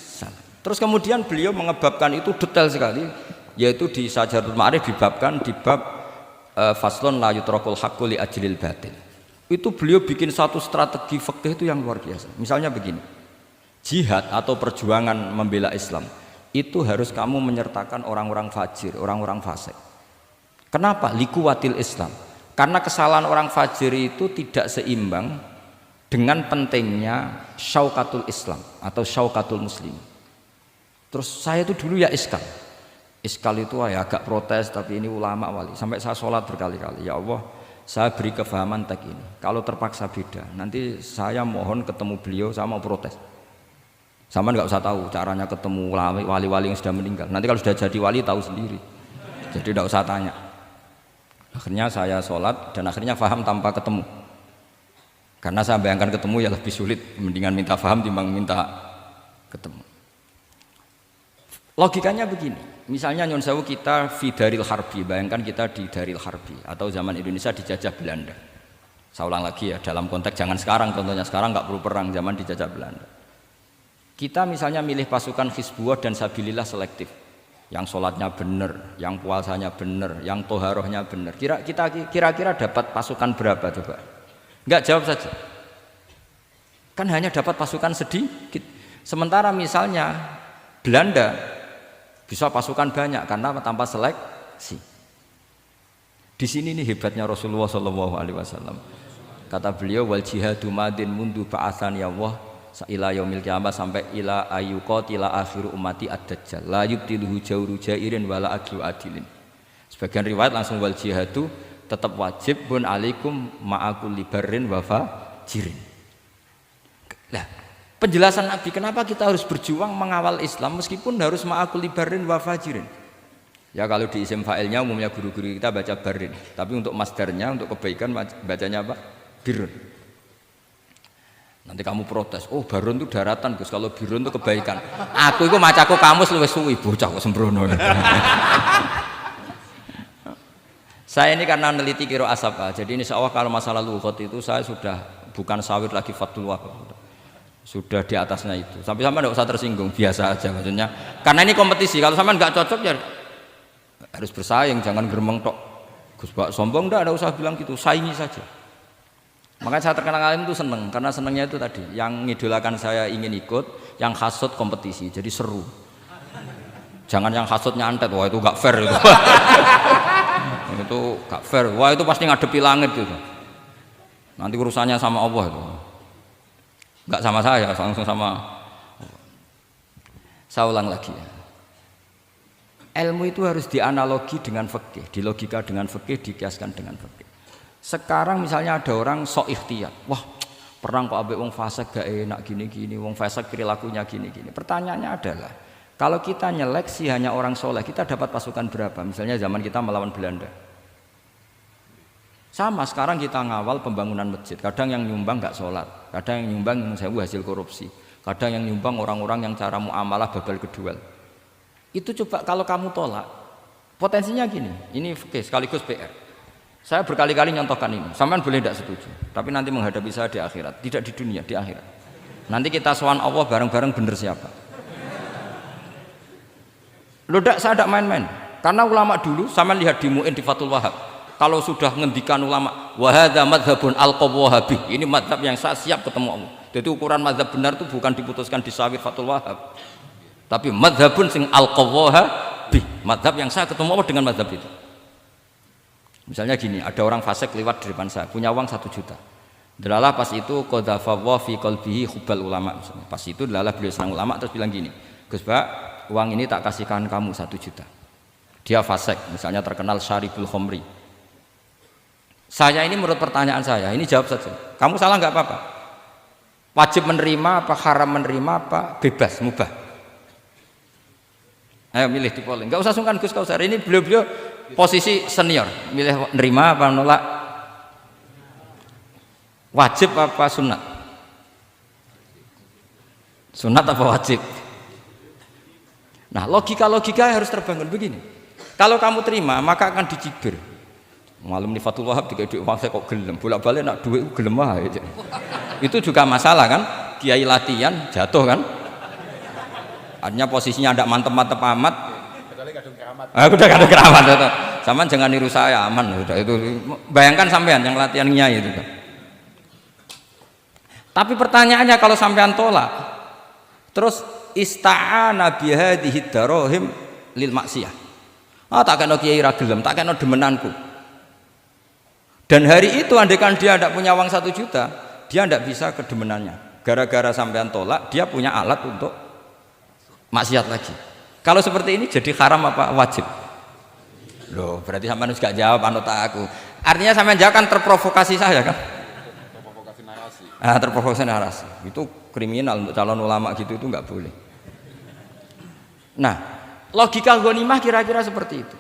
Terus kemudian beliau mengebabkan itu detail sekali, yaitu di Syajaratul Ma'arif dibabkan di bab faslon la yutrakul haqqu li ajlil batil. Itu beliau bikin satu strategi fikih itu yang luar biasa. Misalnya begini, jihad atau perjuangan membela Islam itu harus kamu menyertakan orang-orang fajir, orang-orang fasik. Kenapa? Likuwatil Islam. Karena kesalahan orang fajir itu tidak seimbang dengan pentingnya syaukatul Islam atau syaukatul Muslim. Terus saya itu dulu ya iskal itu ya agak protes, tapi ini ulama wali. Sampai saya sholat berkali-kali, ya Allah saya beri kefahaman teks ini. Kalau terpaksa beda, nanti saya mohon ketemu beliau, saya mau protes. Sama nggak usah tahu caranya ketemu wali-wali yang sudah meninggal. Nanti kalau sudah jadi wali tahu sendiri. Jadi nggak usah tanya. Akhirnya saya sholat dan akhirnya faham tanpa ketemu. Karena saya bayangkan ketemu ya lebih sulit, mendingan minta faham timbang minta ketemu. Logikanya begini, misalnya Nyon Sewu kita di Daril Harbi, bayangkan kita di Daril Harbi atau zaman Indonesia dijajah Belanda. Saya ulang lagi ya, dalam konteks jangan sekarang, contohnya sekarang nggak perlu perang, zaman dijajah Belanda. Kita misalnya milih pasukan Hizbullah dan Sabilillah selektif, yang sholatnya benar, yang puasanya benar, yang toharohnya benar. Kira-kira dapat pasukan berapa coba? Nggak, jawab saja. Kan hanya dapat pasukan sedikit. Sementara misalnya Belanda bisa pasukan banyak karena tanpa seleksi. Di sini nih hebatnya Rasulullah SAW. Kata beliau wal jihadu madin mundu ba'atsan ya Allah ila yaumil qiyamah sampai ila ayyuqatila akhiru ummati ad-dajjal la yubtiluhu jawru jairin wala aglu adilin. Sebagian riwayat langsung wal jihadu tetap wajib bun alaikum ma'akul libarin wa fajirin. Nah, penjelasan Nabi kenapa kita harus berjuang mengawal Islam meskipun harus ma'akul libarin wa fajirin. Ya kalau di isim fa'ilnya umumnya guru-guru kita baca barin, tapi untuk masdarnya untuk kebaikan bacanya apa? Birun. Nanti kamu protes, oh barun itu daratan Gus, kalau birun itu kebaikan. Aku itu macaku kamus luwes suwi bocah kok sembrono. Saya ini karena meneliti kiro asap, jadi insya Allah kalau masalah lughat itu saya sudah bukan sawir lagi Fathul Wahab. sudah di atasnya itu. Sampai sampean enggak usah tersinggung, biasa aja maksudnya. Karena ini kompetisi. Kalau sampean enggak cocok ya harus bersaing, jangan geremeng tok. Gus Pak sombong enggak usah bilang gitu, saingi saja. Makanya saya terkenal alim itu seneng, karena senengnya itu tadi, yang ngidolakan saya ingin ikut, yang hasut kompetisi, jadi seru. Jangan yang hasut nyantet, wah itu enggak fair itu. Itu enggak fair, wah itu pasti ngadepi langit gitu. Nanti urusannya sama Allah itu. Enggak sama saya, langsung sama. Saya ulang lagi ya. Ilmu itu harus dianalogi dengan fikih, dilogika dengan fikih, dikiaskan dengan fikih. Sekarang misalnya ada orang sok ikhtiyat, wah perang kok ambek wong fasik gak enak gini-gini, wong fasik perilakunya gini-gini. Pertanyaannya adalah, kalau kita nyeleksi hanya orang soleh, kita dapat pasukan berapa? Misalnya zaman kita melawan Belanda. Sama sekarang kita ngawal pembangunan masjid, kadang yang nyumbang gak sholat, kadang yang nyumbang yang hasil korupsi, kadang yang nyumbang orang-orang yang cara muamalah babal kedua. Itu coba kalau kamu tolak, potensinya gini, ini fikih sekaligus PR. Saya berkali-kali nyontohkan ini, sampean boleh tidak setuju, tapi nanti menghadapi saya di akhirat, tidak di dunia, di akhirat. Nanti kita sowan Allah bareng-bareng bener siapa. Loh saya tidak main-main, karena ulama dulu, sampean lihat di Mu'in di Fathul Wahab, kalau sudah ngendikan ulama wahadha madhabun al-qawwahabi, ini madhab yang saya siap ketemu Allah. Jadi ukuran madhab benar itu bukan diputuskan di sawit Fathul Wahab, tapi madhabun sing al-qawwahabi, madhab yang saya ketemu Allah dengan madhab itu. Misalnya gini, ada orang fasik lewat di depan saya, punya uang 1 juta. Delalah pas itu qadhafallahu fi qalbihi hubbal ulama. Misalnya. Pas itu delalah beliau senang ulama terus bilang gini, Gus Pak, uang ini tak kasihkan kamu 1 juta. Dia fasik, misalnya terkenal syaribul khomri. Saya ini menurut pertanyaan saya, ini jawab saja. Kamu salah nggak apa-apa. Wajib menerima apa, haram menerima apa, bebas, mubah. Ayo milih di polling. Nggak usah sungkan Gus Kausar. Ini beliau-beliau posisi senior. Milih menerima apa menolak? Wajib apa sunat? Sunat apa wajib? Nah logika-logika harus terbangun begini. Kalau kamu terima maka akan dicibir. Malam di Fathul Wahab tiga duit uang saya kok gelem, bolak-balik nak duit gelem aja. Itu juga masalah kan, kiai latihan jatuh kan. Artinya posisinya tidak mantep-mantep amat. Aku udah kadung keramat itu. Saman jangan niru saya, aman udah itu. Bayangkan sampean yang latihan nyai itu kan. Tapi pertanyaannya kalau sampean tolak, terus ista'ana bihadhihi darahim lil maksiyah. Tak kena kiai ra gelem, tak kena demenanku. Dan hari itu andaikan dia tidak punya uang 1 juta, dia tidak bisa kedemenannya. Gara-gara sampean tolak, dia punya alat untuk maksiat lagi. Kalau seperti ini jadi haram apa wajib? Loh, berarti sampean harus gak jawab anut aku. Artinya sampean jawab kan terprovokasi saya kan? Terprovokasi narasi. Terprovokasi narasi. Itu kriminal untuk calon ulama gitu itu nggak boleh. Nah, logika ghanimah kira-kira seperti itu.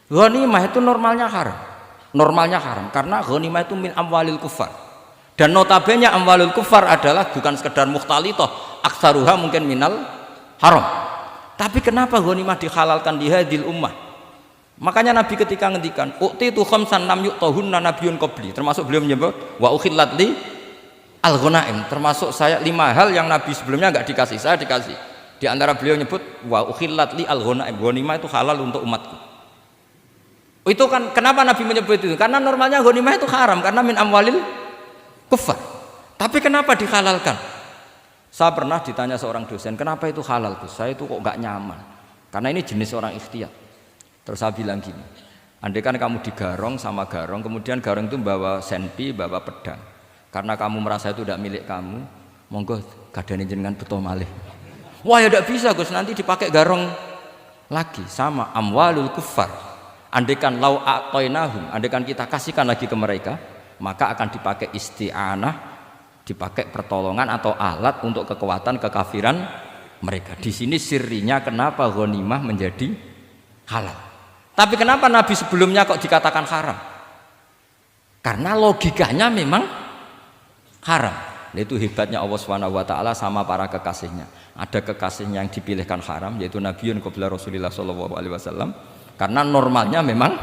Ghanimah itu normalnya haram. Normalnya haram karena ghanimah itu min amwalil kufar. Dan notabene amwalul kufar adalah bukan sekedar mukhtalithah, aktsaruha mungkin minal haram. Tapi kenapa ghanimah dihalalkan di hadil ummah? Makanya Nabi ketika ngendikan uqtitu khamsan lam yu'tahunna nabiyyun qabli, termasuk beliau menyebut wa ukhillat li al-ghanaim, termasuk saya 5 hal yang Nabi sebelumnya enggak dikasih, saya dikasih. Di antara beliau nyebut wa ukhillat li al-ghanaim, ghanimah itu halal untuk umatku. Itu kan kenapa Nabi menyebut itu? Karena normalnya ghanimah itu haram karena min amwalil kufar. Tapi kenapa dihalalkan? Saya pernah ditanya seorang dosen, kenapa itu halal Gus? Saya itu kok nggak nyaman. Karena ini jenis orang ikhtiyat. Terus saya bilang gini, andai kan kamu digarong sama garong, kemudian garong itu bawa senpi, bawa pedang. Karena kamu merasa itu tidak milik kamu, monggo gadane jenengan beto malih. Wah ya tidak bisa Gus, nanti dipakai garong lagi sama amwalul kufar. Andaikan lau a'tainahum, andaikan kita kasihkan lagi ke mereka, maka akan dipakai isti'anah, dipakai pertolongan atau alat untuk kekuatan kekafiran mereka. Di sini sirinya kenapa ghanimah menjadi halal. Tapi kenapa Nabi sebelumnya kok dikatakan haram? Karena logikanya memang haram. Itu hebatnya Allah SWT sama para kekasihnya. Ada kekasihnya yang dipilihkan haram, yaitu Nabiun qabla Rasulullah SAW. Karena normalnya memang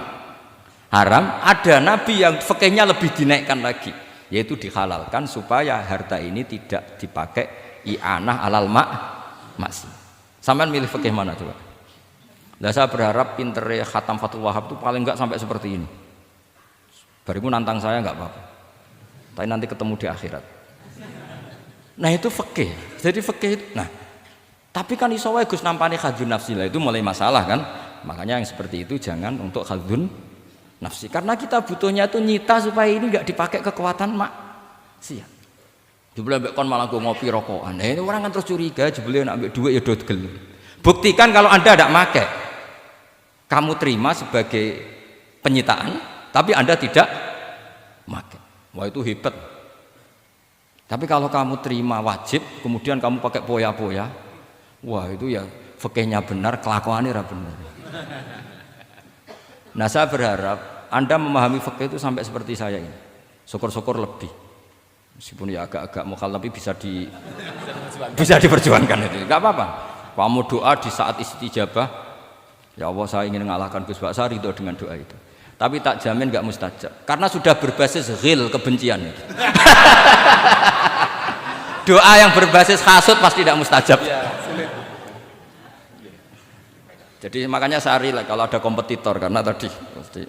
haram. Ada nabi yang fikihnya lebih dinaikkan lagi, yaitu dihalalkan supaya harta ini tidak dipakai i'anah alal maksi. Sampean milih fikih mana coba? Lah saya berharap pintere Khatam Fathul Wahab itu paling enggak sampai seperti ini. Bariku nantang saya enggak apa-apa. Tapi nanti ketemu di akhirat. Nah itu fikih. Jadi fikih itu. Nah, tapi kan iso wae Gus nampani khadzun nafsi lah itu mulai masalah kan. Makanya yang seperti itu jangan untuk khadzun nafsi. Karena kita butuhnya itu nyita supaya ini enggak dipakai kekuatan maksiat. Jebule mbek kon malah ngopi rokokan. Nah, ini orang kan terus curiga jebule nek ambek dhuwit ya do gelem. Buktikan kalau Anda tidak pakai. Kamu terima sebagai penyitaan, tapi Anda tidak pakai. Wah itu hebat. Tapi kalau kamu terima wajib, kemudian kamu pakai poya-poya, wah itu ya fikihnya benar, kelakuannya ra benar. Nah saya berharap Anda memahami fikih itu sampai seperti saya ini. Syukur-syukur lebih. Meskipun ya agak-agak mukal tapi bisa diperjuangkan itu. Enggak apa-apa. Kamu doa di saat istijabah, ya Allah saya ingin mengalahkan Gus Baksa ridho dengan doa itu. Tapi tak jamin enggak mustajab. Karena sudah berbasis ghil kebencian itu. Doa yang berbasis hasud pasti tidak mustajab. Jadi makanya saya relax kalau ada kompetitor karena tadi pasti.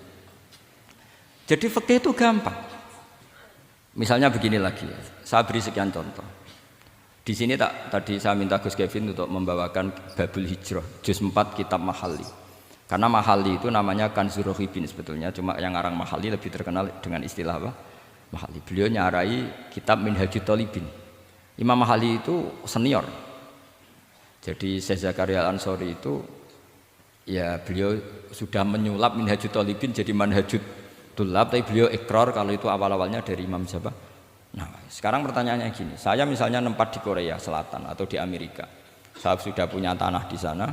Jadi fikih itu gampang. Misalnya begini lagi, saya beri sekian contoh. Di sini tadi saya minta Gus Kevin untuk membawakan Babul Hijrah, juz 4 kitab Mahalli. Karena Mahalli itu namanya Kanzur Rohibin sebetulnya, cuma yang ngarang Mahalli lebih terkenal dengan istilah apa? Mahalli. Beliau nyarai kitab Minhajut Thalibin. Imam Mahalli itu senior. Jadi Syekh Zakaria Al-Ansori itu ya beliau sudah menyulap Minhajut Thalibin jadi Manhajut Tulab, tapi beliau ikrar kalau itu awal-awalnya dari Imam Sabah. Nah, sekarang pertanyaannya gini, saya misalnya nempat di Korea Selatan atau di Amerika, saya sudah punya tanah di sana,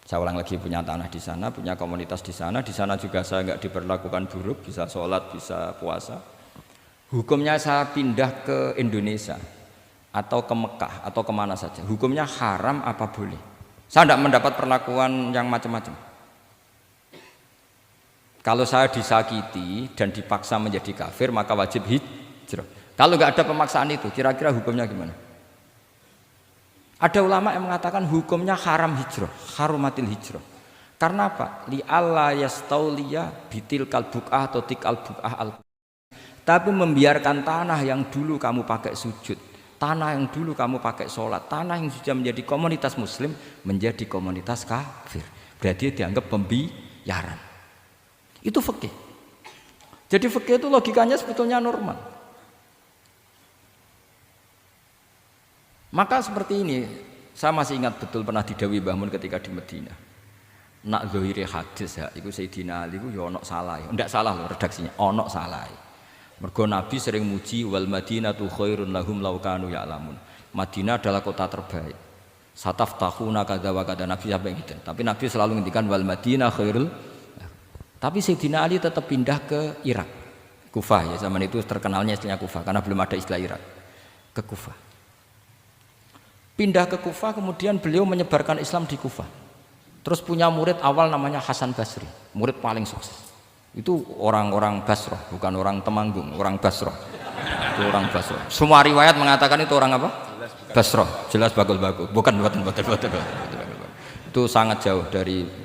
saya ulang lagi punya tanah di sana, punya komunitas di sana juga saya nggak diperlakukan buruk, bisa sholat, bisa puasa. Hukumnya saya pindah ke Indonesia atau ke Mekah atau kemana saja, hukumnya haram apa boleh? Saya tidak mendapat perlakuan yang macam-macam. Kalau saya disakiti dan dipaksa menjadi kafir, maka wajib hijrah. Kalau nggak ada pemaksaan itu, kira-kira hukumnya gimana? Ada ulama yang mengatakan hukumnya haram hijrah, harumatil hijrah. Karena apa? Li alla yastauliya bitil kalbukah atau tikal bukah al. Tapi membiarkan tanah yang dulu kamu pakai sujud, tanah yang dulu kamu pakai sholat, tanah yang sudah menjadi komunitas muslim menjadi komunitas kafir. Berarti dianggap pembiaran. Itu fikih. Jadi fikih itu logikanya sebetulnya normal. Maka seperti ini, saya masih ingat betul pernah didhawuhi Mbah Mun ketika di Madinah. Nak zahire hadis ya, iku Sayyidina Ali ku ya ono salah. Ndak salah loh redaksinya, ono salah. Mergo Nabi sering muji wal Madinatu khairun lahum law kanu ya'lamun. Madinah adalah kota terbaik. Sataftahuna kadza wa kadza Nabi sampai gitu. Tapi Nabi selalu ngendikan wal Madinah khairul. Tapi Sayyidina Ali tetap pindah ke Irak, Kufah ya, zaman itu terkenalnya istilahnya Kufah karena belum ada istilah Irak, ke Kufah. Pindah ke Kufah, kemudian beliau menyebarkan Islam di Kufah. Terus punya murid awal namanya Hasan Basri, murid paling sukses. Itu orang-orang Basrah, bukan orang Temanggung, orang Basrah. Itu orang Basrah. Semua riwayat mengatakan itu orang apa? Basrah, jelas bagul-bagul, bukan. Itu sangat jauh dari.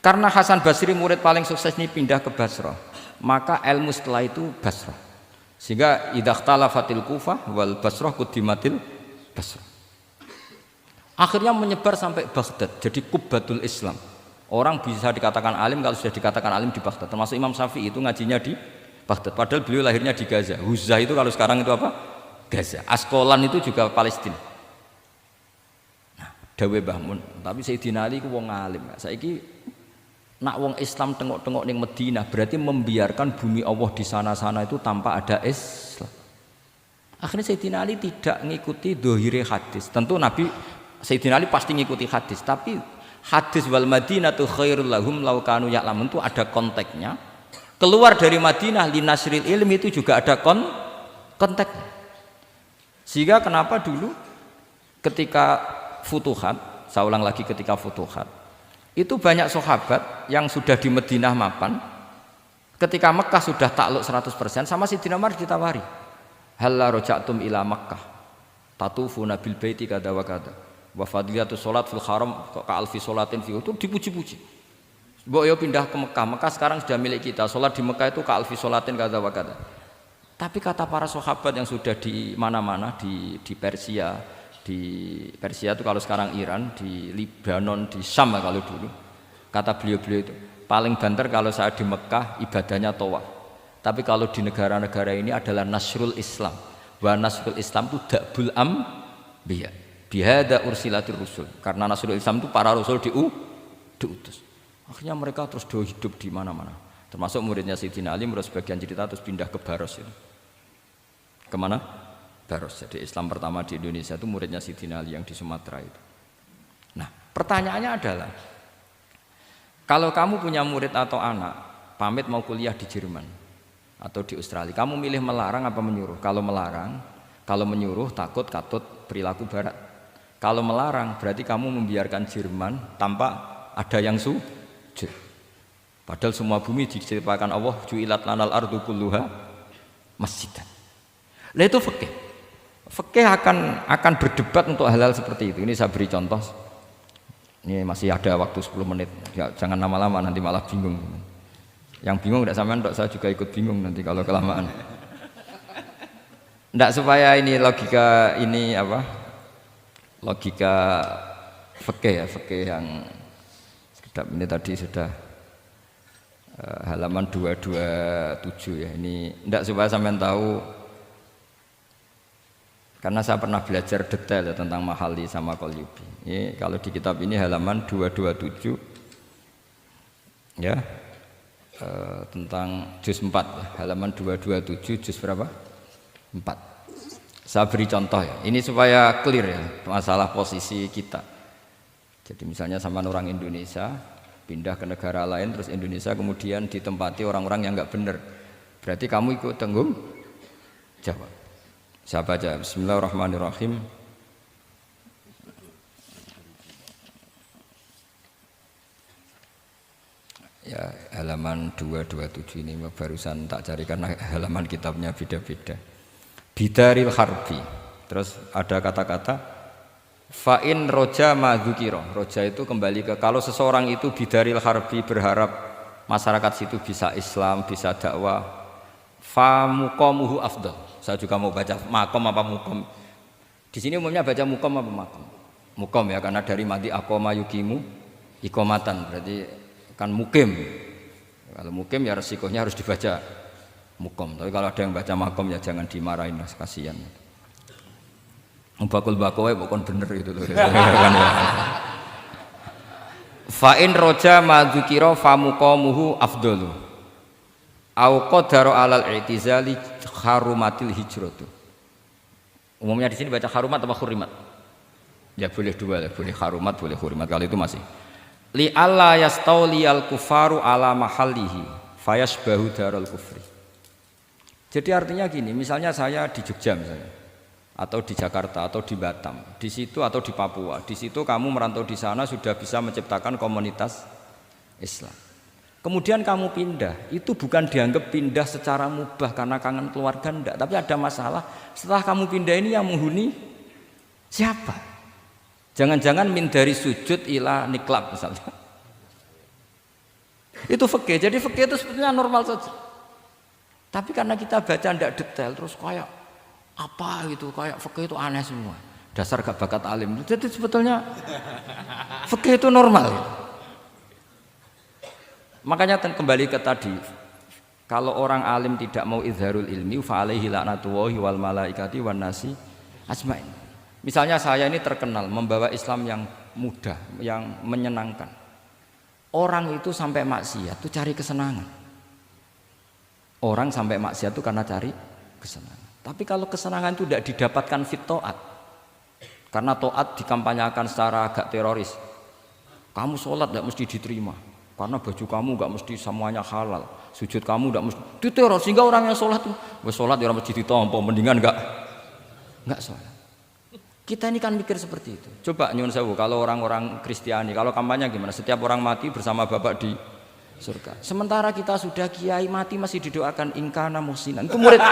Karena Hasan Basri murid paling sukses ini pindah ke Basrah, maka ilmu setelah itu Basrah. Sehingga idakhtalafatil Kufah wal Basrah kudimatil Basrah. Akhirnya menyebar sampai Baghdad, jadi Qubbatul Islam. Orang bisa dikatakan alim kalau sudah dikatakan alim di Baghdad. Termasuk Imam Syafi'i itu ngajinya di Baghdad. Padahal beliau lahirnya di Gaza. Huzah itu kalau sekarang itu apa? Gaza. Askolan itu juga Palestina. Nah, dawe Mbah Mun. Tapi Sayyidina Ali itu wong alim. Saiki nak wong Islam tengok-tengok ning Madinah berarti membiarkan bumi Allah di sana-sana itu tanpa ada Islam. Akhirnya Sayyidina Ali tidak mengikuti dohire hadis. Tentu Nabi Sayyidina Ali pasti mengikuti hadis, tapi hadis wal Madinatu khairul lahum law kanu ya'lamun itu ada konteksnya. Keluar dari Madinah linasril ilmi itu juga ada konteksnya. Sehingga kenapa dulu ketika futuhat, saya ulang lagi ketika futuhat, itu banyak sahabat yang sudah di Madinah mapan, ketika Mekah sudah takluk 100% sama Sayyidina Umar ditawari, halla raja'tum ila Makkah tatufuna bil baiti kada wa kada wa fadilatu salat fil haram ka alfi salatin fi itu dipuji-puji. Mbok yo pindah ke Mekah. Mekah sekarang sudah milik kita. Salat di Mekah itu ka alfi salatin kada wa kada. Tapi kata para sahabat yang sudah di mana-mana di Persia, itu kalau sekarang Iran, di Lebanon, di Syam kalau dulu. Kata beliau-beliau itu, paling banter kalau saya di Mekah ibadahnya tawaf. Tapi kalau di negara-negara ini adalah nasrul Islam. Wa nasrul Islam itu da'bul ambiya. Bihada ursilatir rusul. Karena nasrul Islam itu para rasul diutus. Akhirnya mereka terus hidup di mana-mana. Termasuk muridnya Sayyidina Ali, menurut sebagian cerita terus pindah ke Baros itu. Kemana? Baros. Jadi Islam pertama di Indonesia itu muridnya Sayyidina Ali yang di Sumatera itu. Nah, pertanyaannya adalah, kalau kamu punya murid atau anak pamit mau kuliah di Jerman atau di Australia, kamu milih melarang apa menyuruh? Kalau melarang, kalau menyuruh takut katut perilaku barat. Kalau melarang berarti kamu membiarkan Jerman tanpa ada yang sujud. Padahal semua bumi diciptakan Allah, ju'ilat lanal ardu kulluha masjidan. Lah itu fikih. Fikih akan berdebat untuk hal-hal seperti itu. Ini saya beri contoh. Ini masih ada waktu 10 menit. Ya, jangan lama-lama nanti malah bingung. Yang bingung tidak sampean, saya juga ikut bingung nanti kalau kelamaan. Tidak supaya ini logika ini apa? Logika fikih ya, fikih yang sekedap ini tadi sudah halaman 227 ya. Ini tidak supaya sampean tahu. Karena saya pernah belajar detail ya, tentang Mahalli sama Qalyubi. Ini kalau di kitab ini halaman 227 ya, tentang juz 4 ya, halaman 227 juz berapa? 4. Saya beri contoh ya. Ini supaya clear ya masalah posisi kita. Jadi misalnya sama orang Indonesia pindah ke negara lain, terus Indonesia kemudian ditempati orang-orang yang nggak benar. Berarti kamu ikut tanggung jawab. Saya baca Bismillahirrahmanirrahim. Ya, halaman 227 ini barusan tak cari karena halaman kitabnya beda-beda. Bidaril harbi. Terus ada kata-kata fa'in roja madzukira. Roja itu kembali ke kalau seseorang itu bidaril harbi berharap masyarakat situ bisa Islam, bisa dakwah, fa muqamuhu afdal. Saya juga mau baca makom apa mukom. Di sini umumnya baca mukom apa makom. Mukom ya, karena dari mati akoma yukimu ikomatan, berarti kan mukim. Kalau mukim ya resikonya harus dibaca mukom. Tapi kalau ada yang baca makom ya jangan dimarahin, kasihan. Bakul bakowe bukan bener itu loh. Fa in roja madzukira fa muqamuhu afdalu. Au qadara alal i'tizali harumatil hijratu. Umumnya di sini baca harumat atau hurimat? Ya boleh dua, boleh harumat, boleh hurimat. Kalau itu masih. Li alla yastauliyal kufaru ala mahallihi fayasbahu darul kufri. Jadi artinya gini, misalnya saya di Jogja misalnya, atau di Jakarta atau di Batam, di situ atau di Papua, di situ kamu merantau di sana sudah bisa menciptakan komunitas Islam. Kemudian kamu pindah, itu bukan dianggap pindah secara mubah karena kangen keluarga, enggak, tapi ada masalah. Setelah kamu pindah ini yang menghuni siapa? Jangan-jangan min dari sujud ila niklab misalnya. Itu fikih. Jadi fikih itu sebetulnya normal saja. Tapi karena kita baca enggak detail terus kayak apa gitu, kayak fikih itu aneh semua. Dasar gak bakat alim. Jadi sebetulnya fikih itu normal. Makanya kembali ke tadi, kalau orang alim tidak mau izharul ilmi fa alaihi la'natullahi wal malaikati wan nasi ajmain. Misalnya saya ini terkenal membawa Islam yang mudah, yang menyenangkan. Orang itu sampai maksiat itu cari kesenangan. Orang sampai maksiat itu karena cari kesenangan. Tapi kalau kesenangan itu tidak didapatkan fit taat, karena taat dikampanyakan secara agak teroris. Kamu sholat tidak mesti diterima. Karena baju kamu nggak mesti semuanya halal, sujud kamu nggak mesti diteror, sehingga orang yang sholat tuh, sholat di orang masjid ditompo, mendingan nggak sholat. Kita ini kan mikir seperti itu. Coba nyun sewu, kalau orang-orang Kristiani, kalau kampanye gimana? Setiap orang mati bersama Bapak di surga. Sementara kita sudah kiai mati masih didoakan ingkana musinan. Itu murid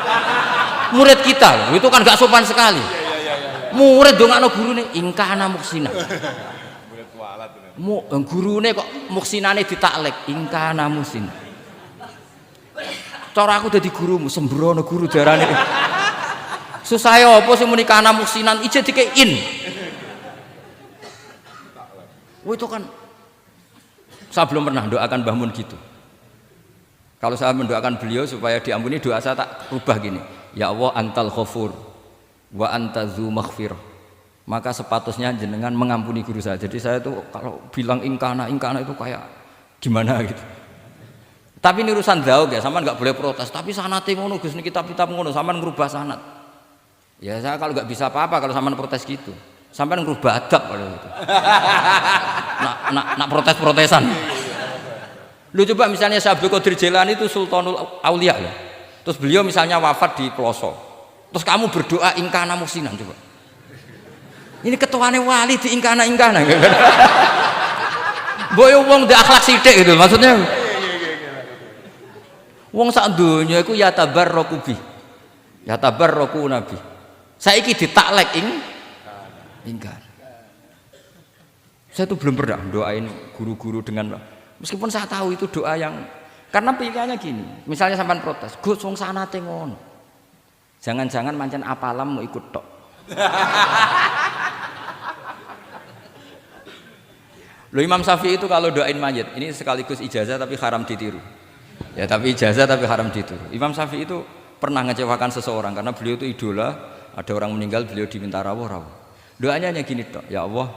Murid kita loh, itu kan gak sopan sekali. Murid dongakno gurune ingkana muksina. Murid kualat. Gurune kok muksinane ditaklek ingkana muksina. Cara aku dadi gurumu sembrono guru darane. Susah ya apa sing muni kana muksinan ije dikein. Wah itu kan saya belum pernah doakan Mbah Mun gitu. Kalau saya mendoakan beliau supaya diampuni, doa saya tak rubah gini. Ya Allah antal ghafur wa anta dzu maghfirah. Maka sepatutnya jenengan mengampuni guru saya. Jadi saya tuh kalau bilang ingkana itu kayak gimana gitu. Tapi ini urusan zauk ya, sampean nggak boleh protes. Tapi sanate ngono Gus, niki kitab ngono, sampean ngerubah sanad. Ya saya kalau nggak bisa apa-apa kalau sampean protes gitu. Sampean ngerubah adab kalau gitu. Nak protes-protesan. Lu coba misalnya Syekh Abdul Qadir Jailani itu Sultanul Aulia ya. Terus beliau misalnya wafat di Ploso. Terus kamu berdoa ingkana muksinan coba. Ini ketuane wali di ingkana. Boyo wong ndak akhlak sithik gitu maksudnya. Wong sak donya iku ya tabarraku bi. Ya tabarraku nabi. Saiki ditaklek ingkar. Saya tuh belum pernah doain guru-guru dengan meskipun saya tahu itu doa yang karena pilihannya gini. Misalnya sampean protes, Gus wong sanate ngono. Jangan-jangan mancen apalam mau ikut tok. Loh Imam Syafi'i itu kalau doain mayit, ini sekaligus ijazah tapi haram ditiru. Ya tapi ijazah tapi haram ditiru. Imam Syafi'i itu pernah ngecewakan seseorang karena beliau itu idola, ada orang meninggal beliau diminta rawuh. Doanya hanya gini tok, ya Allah,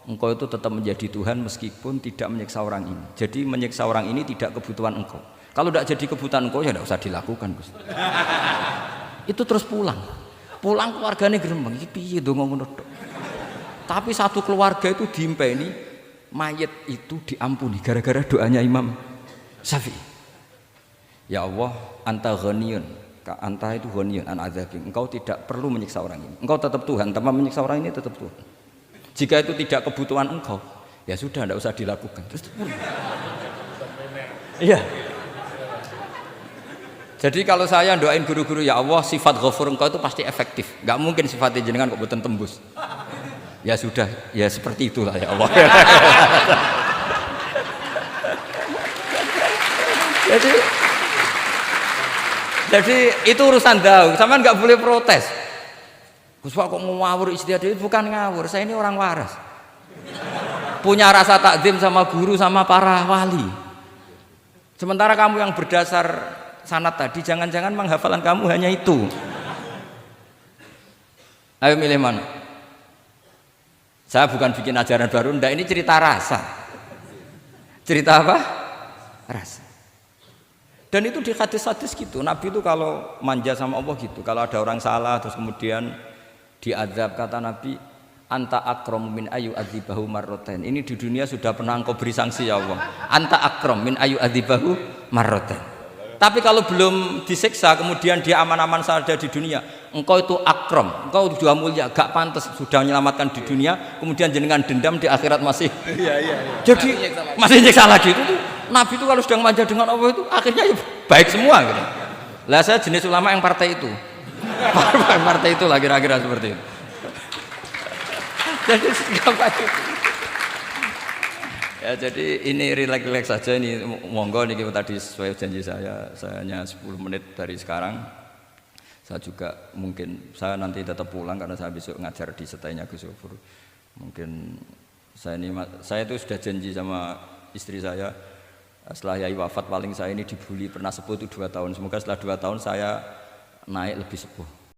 Engkau itu tetap menjadi Tuhan meskipun tidak menyiksa orang ini. Jadi menyiksa orang ini tidak kebutuhan Engkau. Kalau tidak jadi kebutuhan Engkau ya tidak usah dilakukan, Gus. Itu terus pulang keluarganya gerembeng, iki piye donga ngono tok. Tapi satu keluarga itu diimpeni mayit itu diampuni gara-gara doanya Imam Syafi'i. Ya Allah, anta ghaniyun, anta itu ghaniyun an adzabi. Engkau tidak perlu menyiksa orang ini. Engkau tetap Tuhan, tanpa menyiksa orang ini tetap Tuhan. Jika itu tidak kebutuhan engkau, ya sudah tidak usah dilakukan. Terus iya. Jadi kalau saya doain guru-guru ya Allah sifat ghafur engkau itu pasti efektif. Gak mungkin sifatnya jenengan kok boten tembus. Ya sudah, ya seperti itulah ya Allah. Jadi itu urusan daun, sampean nggak boleh protes. Gus Pak kok ngawur istihad itu bukan ngawur, saya ini orang waras. Punya rasa takdim sama guru sama para wali. Sementara kamu yang berdasar sanad tadi, jangan-jangan menghafalan kamu hanya itu. Ayo milih mana? Saya bukan bikin ajaran baru, ndak, ini cerita rasa. Cerita apa? Rasa. Dan itu di hadis-hadis gitu. Nabi itu kalau manja sama Allah gitu. Kalau ada orang salah terus kemudian diazab, kata Nabi, anta akram min ayu adzibahu marroten. Ini di dunia sudah pernah engkau beri sanksi ya Allah. Anta akram min ayu adzibahu marroten. Tapi kalau belum disiksa kemudian dia aman-aman saja di dunia, engkau itu akram, engkau sudah mulia, gak pantas sudah menyelamatkan di dunia, kemudian jenengan dendam di akhirat masih. Jadi masih nyiksa lagi. Itu Nabi itu kalau sedang manja dengan Allah itu akhirnya ya baik semua gitu. Lah saya jenis ulama yang partai itu. Partai itulah kira-kira seperti itu. Jadi ya, jadi ini relax saja, ini monggo nih tadi sesuai janji saya hanya 10 menit dari sekarang. Saya juga mungkin saya nanti tetap pulang karena saya besok ngajar di setainya Gus Yofur. Mungkin saya itu sudah janji sama istri saya setelah Yai wafat paling saya ini dibully pernah sepuh itu 2 tahun. Semoga setelah 2 tahun saya naik lebih sepuh.